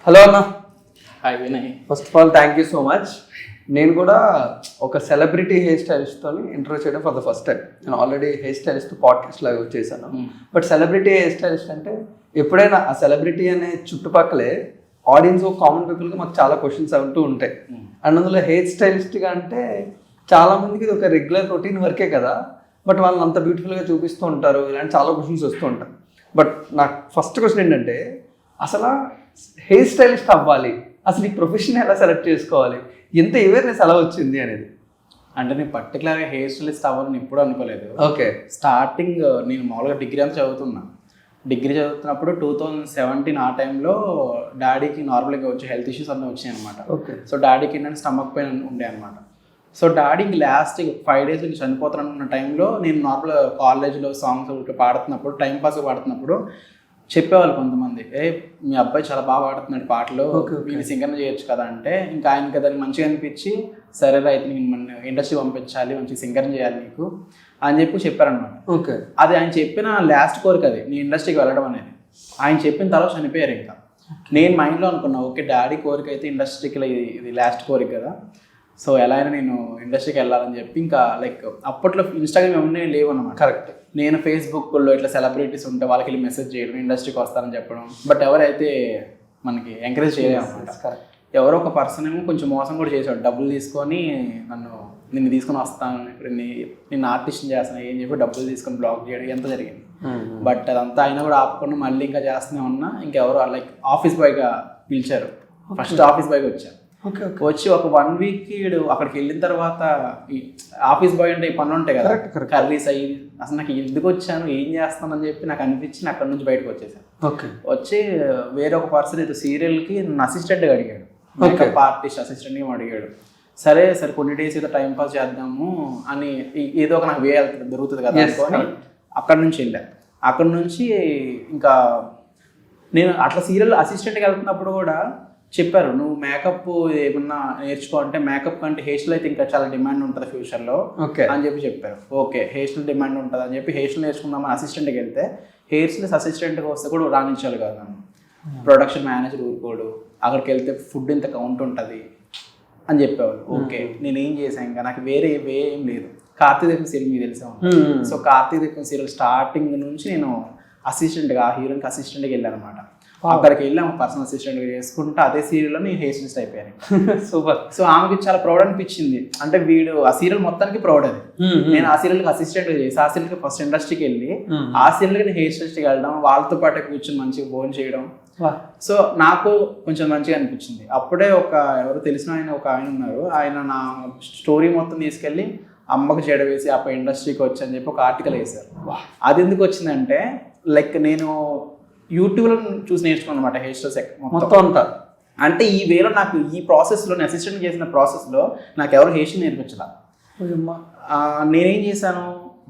Hello అన్న. Hi Vinay. First of all thank you so much. నేను కూడా ఒక సెలబ్రిటీ హెయిర్ స్టైలిస్ట్తో ఇంటర్వ్యూ చేయడం ఫర్ ద ఫస్ట్ టైం. నేను ఆల్రెడీ హెయిర్ స్టైలిస్ట్ పాడ్కాస్ట్ లాగా చేశాను. బట్ సెలబ్రిటీ హెయిర్ స్టైలిస్ట్ అంటే ఎప్పుడైనా ఆ సెలబ్రిటీ అనే చుట్టుపక్కలే ఆడియన్స్ కామన్ పీపుల్కి మాకు చాలా క్వశ్చన్స్ అంటూ ఉంటాయి. అండ్ అందులో హెయిర్ స్టైలిస్ట్గా అంటే చాలామందికి ఇది ఒక రెగ్యులర్ రొటీన్ వర్కే కదా, బట్ వాళ్ళని అంత బ్యూటిఫుల్గా చూపిస్తూ ఉంటారు. ఇలాంటి చాలా క్వశ్చన్స్ వస్తూ ఉంటాయి. బట్ నాకు ఫస్ట్ క్వశ్చన్ ఏంటంటే, అసలు హెయిర్ స్టైలిస్ట్ అవ్వాలి, అసలు ఈ ప్రొఫెషన్ ఎలా సెలెక్ట్ చేసుకోవాలి, ఎంత అవేర్నెస్ ఎలా వచ్చింది అనేది? అంటే నేను పర్టికులర్గా హెయిర్ స్టైలిస్ట్ అవ్వాలని ఎప్పుడూ అనుకోలేదు. ఓకే. స్టార్టింగ్ నేను మామూలుగా డిగ్రీ అంతా చదువుతున్నా. డిగ్రీ చదువుతున్నప్పుడు 2017 ఆ టైంలో డాడీకి నార్మల్గా వచ్చే హెల్త్ ఇష్యూస్ అన్నీ వచ్చాయి అనమాట. ఓకే. సో డాడీకి ఏంటంటే స్టమక్ పెయిన్ ఉండే అనమాట. సో డాడీ లాస్ట్ 5 days నుంచి చనిపోతాను అనుకున్న టైంలో నేను నార్మల్ కాలేజ్లో సాంగ్స్ పాడుతున్నప్పుడు, టైంపాస్గా పాడుతున్నప్పుడు చెప్పేవాళ్ళు కొంతమంది, మీ అబ్బాయి చాలా బాగా పాడుతున్నాడు పాటలు, మీరు సింగర్ చేయొచ్చు కదా అంటే, ఇంకా ఆయనకి దానికి మంచిగా అనిపించి, సరే అయితే నేను మన ఇండస్ట్రీ పంపించాలి, మంచి సింగర్ చేయాలి నీకు అని చెప్పారనమాట. ఓకే. అది ఆయన చెప్పిన లాస్ట్ కోరిక, అది నీ ఇండస్ట్రీకి వెళ్ళడం అనేది. ఆయన చెప్పిన తర్వాత చనిపోయారు. ఇంకా నేను మైండ్లో అనుకున్నా, ఓకే డాడీ కోరిక అయితే ఇండస్ట్రీకి ఇది లాస్ట్ కోరిక కదా, సో ఎలా అయినా నేను ఇండస్ట్రీకి వెళ్ళాలని చెప్పి, ఇంకా లైక్ అప్పట్లో ఇన్స్టాగ్రామ్ ఏమన్నా లేవు అన్నమాట. కరెక్ట్. నేను ఫేస్బుక్లో ఇట్లా సెలబ్రిటీస్ ఉంటే వాళ్ళకి వెళ్ళి మెసేజ్ చేయడం, ఇండస్ట్రీకి వస్తానని చెప్పడం, బట్ ఎవరైతే మనకి ఎంకరేజ్ చేయలేదు అనమాట. ఎవరో ఒక పర్సన్ ఏమో కొంచెం మోసం కూడా చేశాడు, డబ్బులు తీసుకొని నిన్ను తీసుకొని వస్తాను, నిన్ను ఆర్టిస్ట్ చేస్తాను ఏం చెప్పి డబ్బులు తీసుకొని బ్లాక్ చేయడం ఎంత జరిగింది. బట్ అదంతా అయినా కూడా ఆపకుండా మళ్ళీ ఇంకా చేస్తూనే ఉన్నా. ఇంకెవరో లైక్ ఆఫీస్ బాయ్గా పిలిచారు, ఫస్ట్ ఆఫీస్ బాయ్గా వచ్చాను. వచ్చి ఒక 1 week అక్కడికి వెళ్ళిన తర్వాత, ఆఫీస్ బాయ్ అంటే ఈ పనులు ఉంటాయి కదా, కర్రీస్ అయ్యి, అసలు నాకు ఎందుకు వచ్చాను, ఏం చేస్తానని చెప్పి నాకు అనిపించి అక్కడ నుంచి బయటకు వచ్చేసాను. వచ్చి వేరే ఒక పర్సన్ అయితే సీరియల్కి నన్ను అసిస్టెంట్గా అడిగాడు, మేకప్ ఆర్టిస్ట్ అసిస్టెంట్గా అడిగాడు. సరే కొన్ని డేస్ ఏదో టైం పాస్ చేద్దాము అని, ఏదో ఒక నాకు దొరుకుతుంది కదా అనుకొని అక్కడ నుంచి వెళ్ళాను. అక్కడ నుంచి ఇంకా నేను అట్లా సీరియల్ అసిస్టెంట్గా వెళ్తున్నప్పుడు కూడా చెప్పారు, నువ్వు మేకప్ ఏమన్నా నేర్చుకో అంటే, మేకప్ కంటే హెయిర్ స్టైల్ అయితే ఇంకా చాలా డిమాండ్ ఉంటుంది ఫ్యూచర్లో అని చెప్పారు. ఓకే, హెయిర్ స్టైల్ డిమాండ్ ఉంటుంది అని చెప్పి హెయిర్ స్టైల్ నేర్చుకుందామని అసిస్టెంట్కి వెళ్తే, హెయిర్ స్టైల్ అసిస్టెంట్గా వస్తే కూడా రాణించాలి కదా నన్ను. ప్రొడక్షన్ మేనేజర్ ఊరుకోడు, అక్కడికి వెళ్తే ఫుడ్ ఇంత కౌంట్ ఉంటుంది అని చెప్పేవాళ్ళు. ఓకే, నేనేం చేశాను, ఇంకా నాకు వేరే ఏం లేదు. కార్తీక దీపం సీరియల్ మీకు తెలిసే ఉంటుంది. సో కార్తీక దీపం సీరియల్ స్టార్టింగ్ నుంచి నేను అసిస్టెంట్గా, ఆ హీరోయిన్కి అసిస్టెంట్గా వెళ్ళాను అనమాట. అక్కడికి వెళ్ళి ఆమె పర్సనల్ అసిస్టెంట్గా చేసుకుంటే అదే సీరియల్లో నేను హెయిర్ స్టైలిస్ట్ అయిపోయాను. సూపర్. సో ఆమెకి చాలా ప్రౌడ్ అనిపించింది, అంటే వీడు ఆ సీరియల్ మొత్తానికి ప్రౌడ్ అది. నేను ఆ సీరియల్కి అసిస్టెంట్గా చేసి, ఆ సీరియల్కి ఫస్ట్ ఇండస్ట్రీకి వెళ్ళి, ఆ సీరియల్కి నేను హెయిర్ స్టైలిస్ట్కి వెళ్ళడం, వాళ్ళతో పాటు కూర్చొని మంచిగా భోజనం చేయడం. సో నాకు కొంచెం మంచిగా అనిపించింది. అప్పుడే ఎవరు తెలిసిన ఒక ఆయన ఉన్నారు, ఆయన నా స్టోరీ మొత్తం తీసుకెళ్ళి అమ్మకు చెడ వేసి అప్పుడు ఇండస్ట్రీకి వచ్చి అని చెప్పి ఒక ఆర్టికల్ వేశారు. అది ఎందుకు వచ్చిందంటే, లైక్ నేను యూట్యూబ్లో చూసి నేర్చుకున్నాను అనమాట హెయిర్ స్టైల్స్ మొత్తం అంతా. అంటే ఈ వేలో నాకు ఈ ప్రాసెస్లో, నేను అసిస్టెంట్ చేసిన ప్రాసెస్లో నాకు ఎవరు హెయిర్ స్టైల్ నేర్పించదా. నేనేం చేశాను,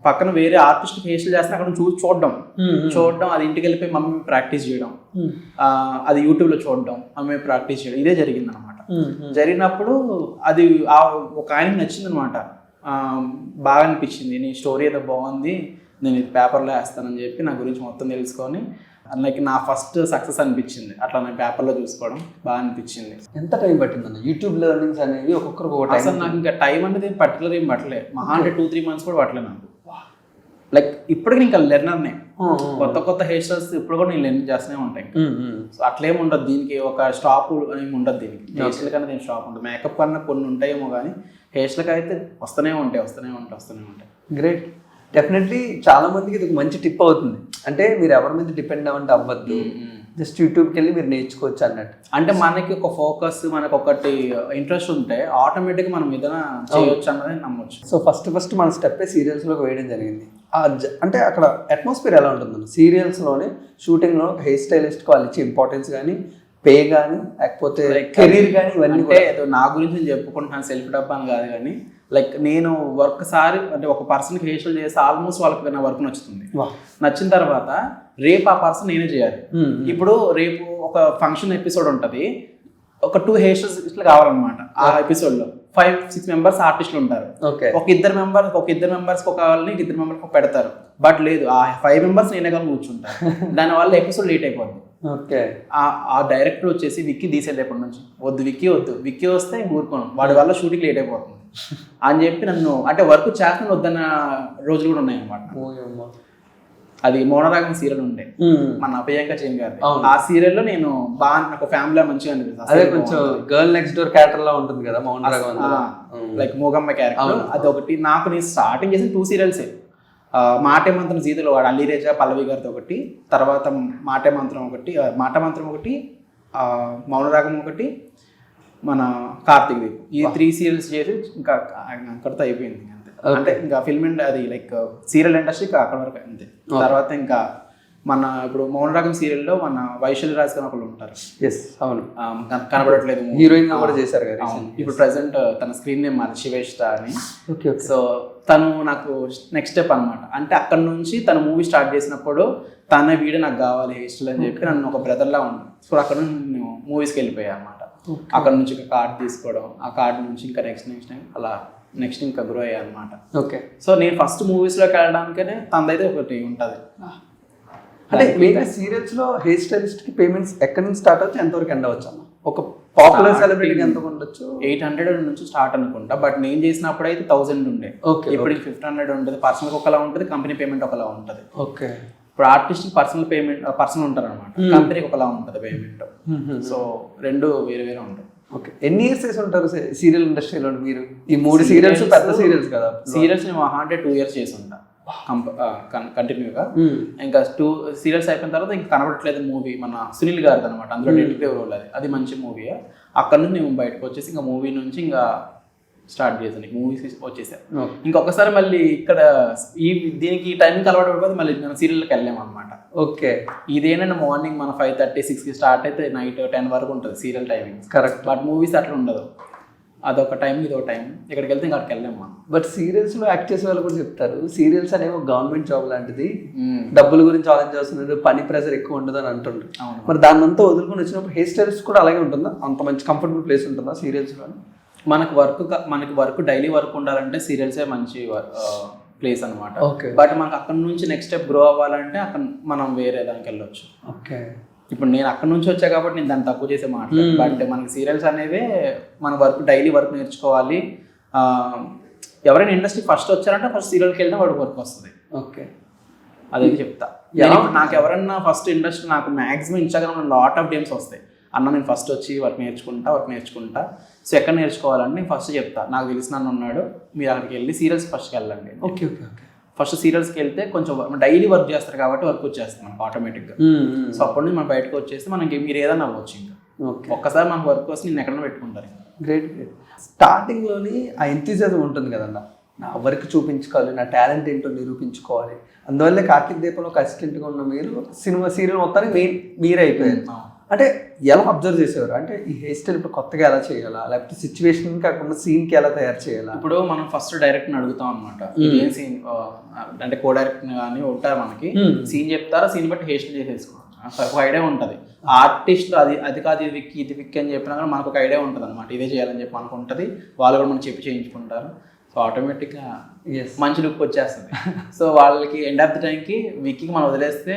పక్కన వేరే ఆర్టిస్ట్ హెయిర్ స్టైల్ చేస్తే అక్కడ చూడడం, అది ఇంటికి వెళ్ళిపోయి మమ్మీ ప్రాక్టీస్ చేయడం, అది యూట్యూబ్లో చూడడం, మమ్మీ ప్రాక్టీస్ చేయడం, ఇదే జరిగింది అనమాట. జరిగినప్పుడు అది ఒక ఆయనకి నచ్చింది అనమాట, బాగా అనిపించింది, నీ స్టోరీ ఏదో బాగుంది, నేను ఇది పేపర్లో వేస్తానని చెప్పి నా గురించి మొత్తం తెలుసుకొని, లైక్ నా ఫస్ట్ సక్సెస్ అనిపించింది. అట్లా నేను పేపర్లో చూసుకోవడం బాగా అనిపించింది. ఎంత టైం పట్టిందన్న యూట్యూబ్ లెర్నింగ్స్ అనేవి ఒక్కొక్కరికి ఒక టైం? అసలు నాకు ఇంకా టైం అనేది పర్టికులర్ ఏం పట్టలే, మహా అంటే 2-3 months కూడా పట్టలే నాకు. లైక్ ఇప్పటికి ఇంకా లెర్నర్నే, కొత్త హెయిర్ స్టైల్స్ ఇప్పుడు కూడా నేను లెర్న్ చేస్తూనే ఉంటాయి. సో అట్లేం ఉండదు దీనికి, ఒక స్టాప్ అనేవి ఉండదు దీనికి. హెయిర్ స్టైల్ కన్నా దీనికి స్టాప్ ఉంటుంది. మేకప్ కన్నా కొన్ని ఉంటాయేమో కానీ హెయిర్ స్టైల్కి అయితే వస్తూనే ఉంటాయి. గ్రేట్. డెఫినెట్లీ చాలా మందికి ఇది ఒక మంచి టిప్ అవుతుంది. అంటే మీరు ఎవరి మీద డిపెండ్ అవ్వద్దు, జస్ట్ యూట్యూబ్కి వెళ్ళి మీరు నేర్చుకోవచ్చు అన్నట్టు. అంటే మనకి ఒక ఫోకస్, మనకు ఒకటి ఇంట్రెస్ట్ ఉంటే ఆటోమేటిక్గా మనం ఏదైనా చేయొచ్చు అన్నది నమ్మొచ్చు. సో ఫస్ట్ మన స్టెప్ సీరియల్స్లోకి వేయడం జరిగింది. అంటే అక్కడ అట్మాస్ఫియర్ ఎలా ఉంటుందన్న సీరియల్స్లోనే, షూటింగ్లో ఒక హెయిర్ స్టైలిస్ట్కి వాళ్ళు ఇచ్చే ఇంపార్టెన్స్ కానీ, పే కానీ, లేకపోతే కెరీర్ కానీ, ఇవన్నీ ఏదో నా గురించి నేను చెప్పుకుంటున్నాను, సెల్ఫ్ డబ్బా అని కాదు కానీ, లైక్ నేను ఒక్కసారి అంటే ఒక పర్సన్కి హెయిర్ స్టైల్ చేస్తే ఆల్మోస్ట్ వాళ్ళకి నా వర్క్ నచ్చుతుంది. నచ్చిన తర్వాత రేపు ఆ పర్సన్ నేనే చేయాలి. ఇప్పుడు రేపు ఒక ఫంక్షన్ ఎపిసోడ్ ఉంటుంది, ఒక 2 హెయిర్ స్టైలిస్ట్లు కావాలన్నమాట. ఆ ఎపిసోడ్లో 5-6 మెంబర్స్ ఆర్టిస్టులు ఉంటారు. ఒక ఇద్దరు మెంబర్స్కి ఒక వాళ్ళని, ఇద్దరు మెంబర్స్కి పెడతారు. బట్ లేదు, ఆ 5 members నేనే కానీ కూర్చుంటాను. దానివల్ల ఎపిసోడ్ లేట్ అయిపోద్ది. ఓకే. ఆ డైరెక్టర్ వచ్చేసి విక్కీ తీసేది ఎప్పటి నుంచి వద్దు విక్కీ వస్తే ఊరుకోను, వాడి వల్ల షూటింగ్ లేట్ అయిపోతుంది అని చెప్పి నన్ను అంటే వర్క్ చేస్తాను వద్దన్న రోజులు కూడా ఉన్నాయి అన్నమాట. అది మౌనరాగం సీరియల్ ఉండే మన ప్రియాంక చేన్ గారి, ఆ సీరియల్లో నేను బాగా నాకు ఫ్యామిలీ మంచిగా అనిపిస్తుంది. అదే కొంచెం గర్ల్ నెక్స్ట్ డోర్ క్యారెక్టర్ లా ఉంటుంది కదా మౌనరాగం, లైక్ మూగమ్మ క్యారెక్టర్. అది ఒకటి నాకు, నేను స్టార్టింగ్ చేసిన 2 సీరియల్సే. మాటే మంత్రం జీతులు వాడు అల్లిరేజా పల్లవి గారితో ఒకటి, తర్వాత మాటే మంత్రం ఒకటి, మౌనరాగం ఒకటి, మన కార్తీక్ దీప్, ఈ 3 సీరియల్స్ చేసి ఇంకా అక్కడితో అయిపోయింది అంతే. అంటే ఇంకా ఫిల్మ్ అది లైక్ సీరియల్ ఇండస్ట్రీకి అక్కడ వరకు అంతే. తర్వాత ఇంకా మన ఇప్పుడు మౌనరాగం సీరియల్లో మన వైశాలి రాజ్ గారు ఒకళ్ళు ఉంటారు, అవును, కనబడట్లేదు, హీరోయిన్ కూడా చేశారు కదా ఇప్పుడు ప్రెసెంట్ తన స్క్రీన్ నేమ్ మరి శివేష్ట అని. సో తను నాకు నెక్స్ట్ స్టెప్ అనమాట. అంటే అక్కడ నుంచి తన మూవీ స్టార్ట్ చేసినప్పుడు తన వీడియో నాకు కావాలి హెయిర్ స్టైల్ అని చెప్పి నన్ను ఒక బ్రదర్లా ఉంటాను. సో అక్కడ నుంచి నేను మూవీస్కి వెళ్ళిపోయాను అనమాట. అక్కడ నుంచి ఒక కార్డ్ తీసుకోవడం, ఆ కార్డ్ నుంచి ఇంకా నెక్స్ట్ అలా నెక్స్ట్ ఇంకా గ్రో అయ్యా అనమాట. ఓకే. సో నేను ఫస్ట్ మూవీస్లోకి వెళ్ళడానికనే తనదైతే ఒకటి ఉంటుంది. అంటే మీకు సీరియల్స్ లో హెయిర్ స్టైలిస్ట్ కి పేమెంట్స్ ఎక్కడి నుంచి స్టార్ట్ అవుతుంది, ఎంతవరకు ఎండ్ అవ్వచ్చు అన్న? ఒక పాపులర్ సెలబ్రిటీకి ఎంత ఉండొచ్చు? 800 నుంచి స్టార్ట్ అనుకుంటా, బట్ నేను చేసినప్పుడు అయితే 1000 ఉండే. ఇప్పుడు 1500 ఉంటుంది. పర్సనల్ ఒకలా ఉంటుంది, కంపెనీ పేమెంట్ ఒకలా ఉంటుంది. ఓకే. ఇప్పుడు ఆర్టిస్ట్ పర్సనల్ పేమెంట్ పర్సనల్ ఉంటారు అనమాట, కంపెనీకి ఒకలా ఉంటుంది పేమెంట్. సో రెండు వేరే వేరే ఉంటాయి. ఓకే. ఎన్ని ఇయర్స్ చేసి ఉంటారు సీరియల్ ఇండస్ట్రీలో మీరు? ఈ 3 సీరియల్స్ పెద్ద సీరియల్స్ కదా. సీరియల్స్ నేను 2 years చేసి ఉంటా కంటిన్యూగా. ఇంకా 2 సీరియల్స్ అయిపోయిన తర్వాత ఇంకా కనబడట్లేదు మూవీ మన సునీల్ గారిది అనమాట, అందులో డిటెక్టివ్ రోల్. అది మంచి మూవీ. అక్కడ నుంచి నేను బయటకు వచ్చేసి ఇంకా మూవీ నుంచి ఇంకా స్టార్ట్ చేశాను, మూవీస్ వచ్చేసాను. ఇంకొకసారి మళ్ళీ ఇక్కడ దీనికి టైమింగ్ అలవాటు పడిపోతే మళ్ళీ మనం సీరియల్కి వెళ్ళాము అనమాట. ఓకే. ఇదేనండి మార్నింగ్ మన 5:30-6కి స్టార్ట్ అయితే నైట్ 10 వరకు ఉంటుంది serial timing. Correct. But movies అట్లా ఉండదు, అదొక టైం ఇదొక టైం, ఇక్కడికి వెళ్తే ఇంకా అక్కడికి వెళ్ళాము మనం. బట్ సీరియల్స్ లో యాక్ట్ చేసే వాళ్ళు కూడా చెప్తారు సీరియల్స్ అనేవి గవర్నమెంట్ జాబ్ లాంటిది, డబ్బుల గురించి ఆలోచించాల్సిన పని ప్రెషర్ ఎక్కువ ఉండదు అని అంటుండ్రు. మరి దాన్ని అంతా వదులుకొని వచ్చినప్పుడు హెయిర్ స్టైల్స్ కూడా అలాగే ఉంటుందా? అంత మంచి కంఫర్టబుల్ ప్లేస్ ఉంటుందా సీరియల్స్ లో? మనకి వర్క్ డైలీ వర్క్ ఉండాలంటే సీరియల్సే మంచి ప్లేస్ అనమాట. ఓకే. బట్ మనకు అక్కడ నుంచి నెక్స్ట్ స్టెప్ గ్రో అవ్వాలంటే అక్కడ మనం వేరే దానికి వెళ్ళొచ్చు. ఓకే. ఇప్పుడు నేను అక్కడ నుంచి వచ్చా కాబట్టి నేను దాన్ని తక్కువ చేసే మాట. బట్ మనకి సీరియల్స్ అనేవి మన డైలీ వర్క్ నేర్చుకోవాలి. ఎవరైనా ఇండస్ట్రీ ఫస్ట్ వచ్చారంటే ఫస్ట్ సీరియల్కి వెళ్తే వాడికి వర్క్ వస్తుంది. ఓకే. అదే చెప్తా. నాకు ఎవరన్నా ఫస్ట్ ఇండస్ట్రీ నాకు మ్యాక్సిమం ఇన్స్టాగ్రామ్లో లాట్ ఆఫ్ డేమ్స్ వస్తాయి, అన్న నేను ఫస్ట్ వచ్చి వర్క్ నేర్చుకుంటా. సో ఎక్కడ నేర్చుకోవాలని నేను ఫస్ట్ చెప్తా. నాకు తెలిసిన అన్న ఉన్నాడు, మీరు అక్కడికి వెళ్ళి సీరియల్స్ ఫస్ట్కి వెళ్ళండి. ఓకే. ఓకే. ఓకే. ఫస్ట్ సీరియల్స్కి వెళ్తే కొంచెం డైలీ వర్క్ చేస్తారు కాబట్టి వర్క్ వచ్చేస్తుంది మనకు ఆటోమేటిక్గా. సో అప్పటి నుంచి మనం బయటకు వచ్చేస్తే మనకి మీరు ఏదైనా అవ్వచ్చు. ఇంకా ఒక్కసారి మన వర్క్ వస్తే నేను ఎక్కడైనా పెట్టుకుంటారు. గ్రేట్. స్టార్టింగ్లోని ఆ ఎంతూజియాజం ఉంటుంది కదన్న, నా వర్క్ చూపించుకోవాలి, నా టాలెంట్ ఏంటో నిరూపించుకోవాలి. అందువల్లే కార్తీక్ దీపంలో ఒక అసిస్టెంట్గా ఉన్న మీరు సీరియల్ మొత్తానికి మీరే అయిపోయారు. అంటే ఎలా అబ్జర్వ్ చేసేవారు? అంటే ఈ హెయిర్ స్టైల్ ఇప్పుడు కొత్తగా ఎలా చేయాలా, లేకపోతే సిచ్యువేషన్ కాకుండా సీన్కి ఎలా తయారు చేయాలా? ఇప్పుడు మనం ఫస్ట్ డైరెక్ట్ని అడుగుతాం అనమాట, ఏం సీన్ అంటే కో డైరెక్ట్ కానీ ఉంటారు మనకి, సీన్ చెప్తారా, సీన్ బట్టి హెయిర్ స్టైల్ చేసేసుకోవాలి. ఒక ఐడియా ఉంటుంది. ఆర్టిస్ట్లో అది కాదు ఇది విక్కి అని చెప్పినా కానీ మనకు ఒక ఐడియా ఉంటుంది అనమాట, ఇదే చేయాలని చెప్పి మనకు ఉంటుంది. వాళ్ళు కూడా మనం చెప్పి చేయించుకుంటారు. సో ఆటోమేటిక్గా మంచి లుక్ వచ్చేస్తుంది. సో వాళ్ళకి ఎండ్ ఆఫ్ ది టైంకి విక్కీకి మనం వదిలేస్తే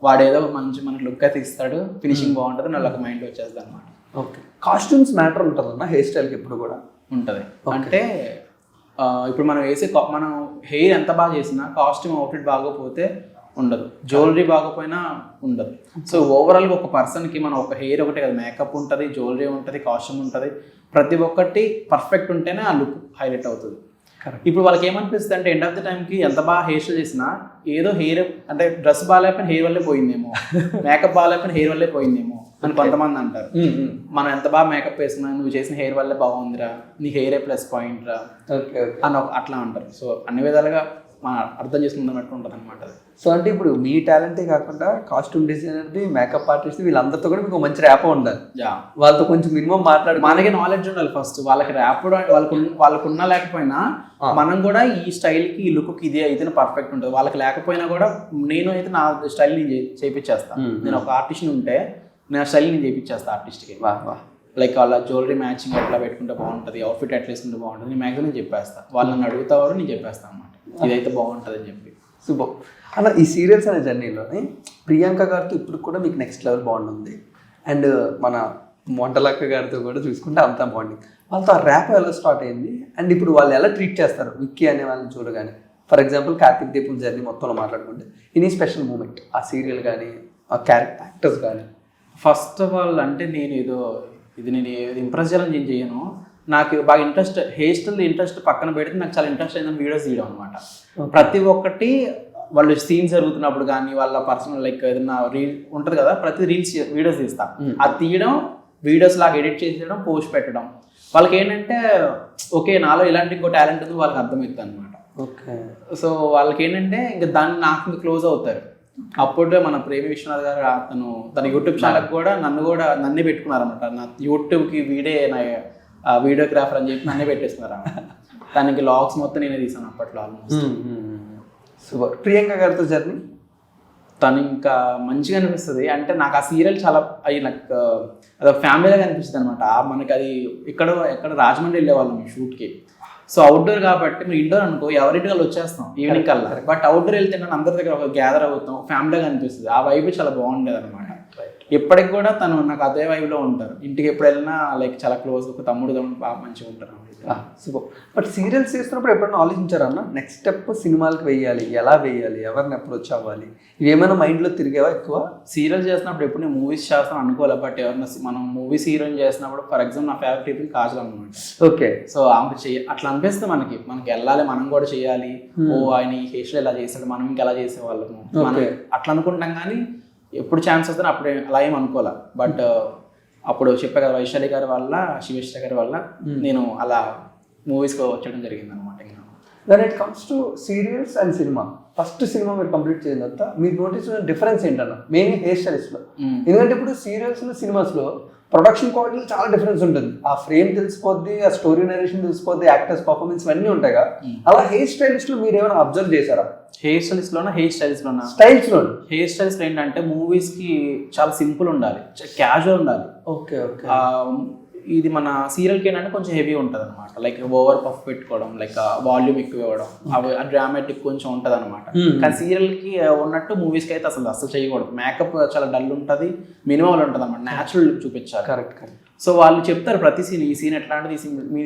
వాడు ఏదో మంచి మనకి లుక్ అయితే ఇస్తాడు, ఫినిషింగ్ బాగుంటుంది, వాళ్ళకి మైండ్ వచ్చేస్తుంది అనమాట. ఓకే. కాస్ట్యూమ్స్ మ్యాటర్ ఉంటుందన్న హెయిర్ స్టైల్కి ఎప్పుడు కూడా ఉంటుంది. అంటే ఇప్పుడు మనం మనం హెయిర్ ఎంత బాగా చేసినా కాస్ట్యూమ్ అవుట్ఫిట్ బాగోపోతే ఉండదు, జ్యువెలరీ బాగోపోయినా ఉండదు. సో ఓవరాల్గా ఒక పర్సన్కి మనం ఒక హెయిర్ ఒకటే కదా, మేకప్ ఉంటుంది, జ్యువెలరీ ఉంటుంది, కాస్ట్యూమ్ ఉంటుంది, ప్రతి ఒక్కటి పర్ఫెక్ట్ ఉంటేనే ఆ లుక్ హైలైట్ అవుతుంది. ఇప్పుడు వాళ్ళకి ఏమనిపిస్తుంది అంటే ఎండ్ ఆఫ్ ది టైంకి ఎంత బాగా హెయిర్ స్టైల్ చేసినా ఏదో హెయిర్ అంటే డ్రెస్ బాగాలేకపోయినా హెయిర్ వల్లే పోయిందేమో, మేకప్ బాగాలేకపోయినా హెయిర్ వల్లే పోయిందేమో అని కొంతమంది అంటారు. మనం ఎంత బాగా మేకప్ వేసినా నువ్వు చేసిన హెయిర్ వల్లే బాగుందిరా, నీ హెయిరే ప్లస్ పాయింట్ రా అని అట్లా అంటారు. సో అన్ని విధాలుగా మనం అర్థం చేసుకున్నట్టు ఉంటుంది అనమాట. సో అంటే ఇప్పుడు మీ టాలెంటే కాకుండా కాస్ట్యూమ్ డిజైనర్ది, మేకప్ ఆర్టిస్ట్, వీళ్ళందరితో కూడా మీకు మంచి ర్యాప్ ఉండాలి. వాళ్ళతో కొంచెం మినిమం మాట్లాడి మనకి నాలెడ్జ్ ఉండాలి ఫస్ట్. వాళ్ళకి ర్యాప్ వాళ్ళకున్నా లేకపోయినా మనం కూడా ఈ స్టైల్కి ఈ లుక్కి ఇదే అయితే పర్ఫెక్ట్ ఉంటుంది. వాళ్ళకి లేకపోయినా కూడా నేను అయితే నా స్టైల్ నేను చేయించేస్తాను. నేను ఒక ఆర్టిస్ట్ ఉంటే నా స్టైల్ నేను చేయించేస్తాను ఆర్టిస్ట్కి. లైక్ వాళ్ళ జ్యువెలరీ మ్యాచింగ్ ఎట్లా పెట్టుకుంటే బాగుంటుంది, అవుట్ఫిట్ ఎట్లా వేసుకుంటే బాగుంటుంది, నేను మ్యాక్సిమం చెప్పేస్తాను. వాళ్ళు నన్ను అడుగుతావారు, నేను చెప్పేస్తాను అనమాట, ఇదైతే బాగుంటుంది అని చెప్పి. సూపర్ అన్న. ఈ సీరియల్స్ అనే జర్నీలోని ప్రియాంక గారితో ఇప్పుడు కూడా మీకు నెక్స్ట్ లెవెల్ బాండ్ ఉంది. అండ్ మన మొంటలక్క గారితో కూడా చూసుకుంటే అంతా బాండింగ్. వాళ్ళతో ఆ ర్యాప్ ఎలా స్టార్ట్ అయింది అండ్ ఇప్పుడు వాళ్ళు ఎలా ట్రీట్ చేస్తారు విక్కీ అనే వాళ్ళని చూడగానే? ఫర్ ఎగ్జాంపుల్ కార్తిక్ దీపం జర్నీ మొత్తంలో మాట్లాడుకుంటే ఎనీ స్పెషల్ మూమెంట్ ఆ సీరియల్ కానీ ఆ క్యారెక్టర్ యాక్టర్స్ కానీ? ఫస్ట్ ఆఫ్ ఆల్ అంటే నేను నేను ఇంప్రెస్ చేయాలని నేను చేయను. నాకు బాగా ఇంట్రెస్ట్ హెయిర్ స్టైల్ ఇంట్రెస్ట్ పక్కన పెడితే నాకు చాలా ఇంట్రెస్ట్ అయిందని వీడియోస్ తీయడం అనమాట. ప్రతి ఒక్కటి వాళ్ళు సీన్ జరుగుతున్నప్పుడు కానీ వాళ్ళ పర్సనల్ లైక్ ఏదైనా రీల్ ఉంటుంది కదా, ప్రతి రీల్స్ వీడియోస్ తీస్తా. అది తీయడం, వీడియోస్ లాగా ఎడిట్ చేసేయడం, పోస్ట్ పెట్టడం. వాళ్ళకి ఏంటంటే ఓకే నాలో ఇలాంటి ఇంకో టాలెంట్ ఉంది వాళ్ళకి అర్థమవుతుంది అనమాట. ఓకే. సో వాళ్ళకి ఏంటంటే ఇంకా దాన్ని నాకు క్లోజ్ అవుతారు. అప్పుడే మన ప్రేమి విశ్వనాథ్ గారు తన యూట్యూబ్ ఛానల్ కూడా నన్నే పెట్టుకున్నారనమాట. నా యూట్యూబ్కి నా వీడియోగ్రాఫర్ అని చెప్పి నన్నే పెట్టేస్తున్నారు అన్నమాట. దానికి లాగ్స్ మొత్తం నేనే తీసాను అప్పట్లో ఆల్మోస్ట్. సూపర్. ప్రియాంక గారితో జర్నీ తను ఇంకా మంచిగా అనిపిస్తుంది. అంటే నాకు ఆ సీరియల్ చాలా నాకు అదొక ఫ్యామిలీగా అనిపిస్తుంది అనమాట. మనకి అది ఎక్కడ రాజమండ్రి వెళ్ళేవాళ్ళం షూట్కి. సో అవుట్డోర్ కాబట్టి మీరు ఇండోర్ అనుకో ఎవరింటి వాళ్ళు వచ్చేస్తాం ఈవినింగ్ కల్లా. బట్ అవుట్డోర్ వెళ్తే నేను అందరి దగ్గర ఒక గ్యాదర్ అవుతాం, ఫ్యామిలీగా అనిపిస్తుంది. ఆ వైబ్ చాలా బాగుండేది అనమాట. ఇప్పటికి కూడా తను నాకు అదే వైబ్లో ఉంటారు. ఇంటికి ఎప్పుడు వెళ్ళినా లైక్ చాలా క్లోజ్, ఒక తమ్ముడు బాగా మంచిగా ఉంటారు. సూపర్. బట్ సీరియల్స్ చేస్తున్నప్పుడు ఎప్పుడైనా ఆలోచించారన్నా నెక్స్ట్ స్టెప్ సినిమాలకు వేయాలి, ఎలా వేయాలి, ఎవరిని అప్రోచ్ అవ్వాలి, ఇవేమైనా మైండ్లో తిరిగేవా ఎక్కువ? సీరియల్ చేసినప్పుడు ఎప్పుడు నేను మూవీస్ చేస్తాను అనుకోలే. బట్ ఎవరైనా మనం మూవీస్ హీరోయిన్ చేసినప్పుడు ఫర్ ఎగ్జాంపుల్ నా ఫేవరెట్ హీరోయిన్ కాజల్ అనమాట. ఓకే. సో ఆమె అట్లా అనిపిస్తుంది మనకి వెళ్ళాలి, మనం కూడా చేయాలి. ఓ ఆయన ఈ హెయిర్ స్టైల్ ఎలా చేస్తాడు, మనం ఇంకెలా చేసేవాళ్ళము మనం అట్లా అనుకుంటాం. కానీ ఎప్పుడు ఛాన్స్ వస్తే అప్పుడు అలా ఏం అనుకోలే. బట్ అప్పుడు చెప్పా కదా వైశాలి గారి వల్ల, శివేశ్వర గారి వల్ల నేను అలా మూవీస్కి వచ్చేయడం జరిగింది అనమాట. When it comes to serials and cinema, first cinema మీరు కంప్లీట్ చేసిన తర్వాత మీరు నోటీస్ డిఫరెన్స్ ఏంటన్నా మెయిన్ హెయిర్ స్టైల్స్లో? ఎందుకంటే ఇప్పుడు సీరియల్స్లో సినిమాస్లో ప్రొడక్షన్ క్వాలిటీలో చాలా డిఫరెన్స్ ఉంటుంది. ఆ ఫ్రేమ్ తెలిసిపోద్ది, ఆ స్టోరీ నరేషన్ తెలిసిపోద్ది, యాక్టర్స్ పర్ఫార్మెన్స్ అన్నీ ఉంటాయి కదా. అలా హెయిర్ స్టైలిస్ట్లో మీరు ఏమైనా అబ్జర్వ్ చేశారా? హెయిర్ స్టైల్స్లోనా స్టైల్స్లో హెయిర్ స్టైల్స్లో ఏంటంటే మూవీస్కి చాలా సింపుల్ ఉండాలి, క్యాజువల్ ఉండాలి. Okay okay. ఇది మన సీరియల్కి ఏంటంటే కొంచెం హెవీ ఉంటుంది అనమాట. లైక్ ఓవర్ పఫ్ పెట్టుకోవడం, లైక్ వాల్యూమ్ ఎక్కువ ఇవ్వడం, అవి డ్రామాటిక్ కొంచెం ఉంటుంది అనమాట. కానీ సీరియల్కి ఉన్నట్టు మూవీస్కి అయితే అసలు చేయకూడదు. మేకప్ చాలా డల్ ఉంటుంది, మినిమం ఉంటుంది అనమాట. న్యాచురల్ లుక్ చూపించాలి. కరెక్ట్. సో వాళ్ళు చెప్తారు ప్రతి సీన్, ఈ సీన్ ఎట్లాంటిది,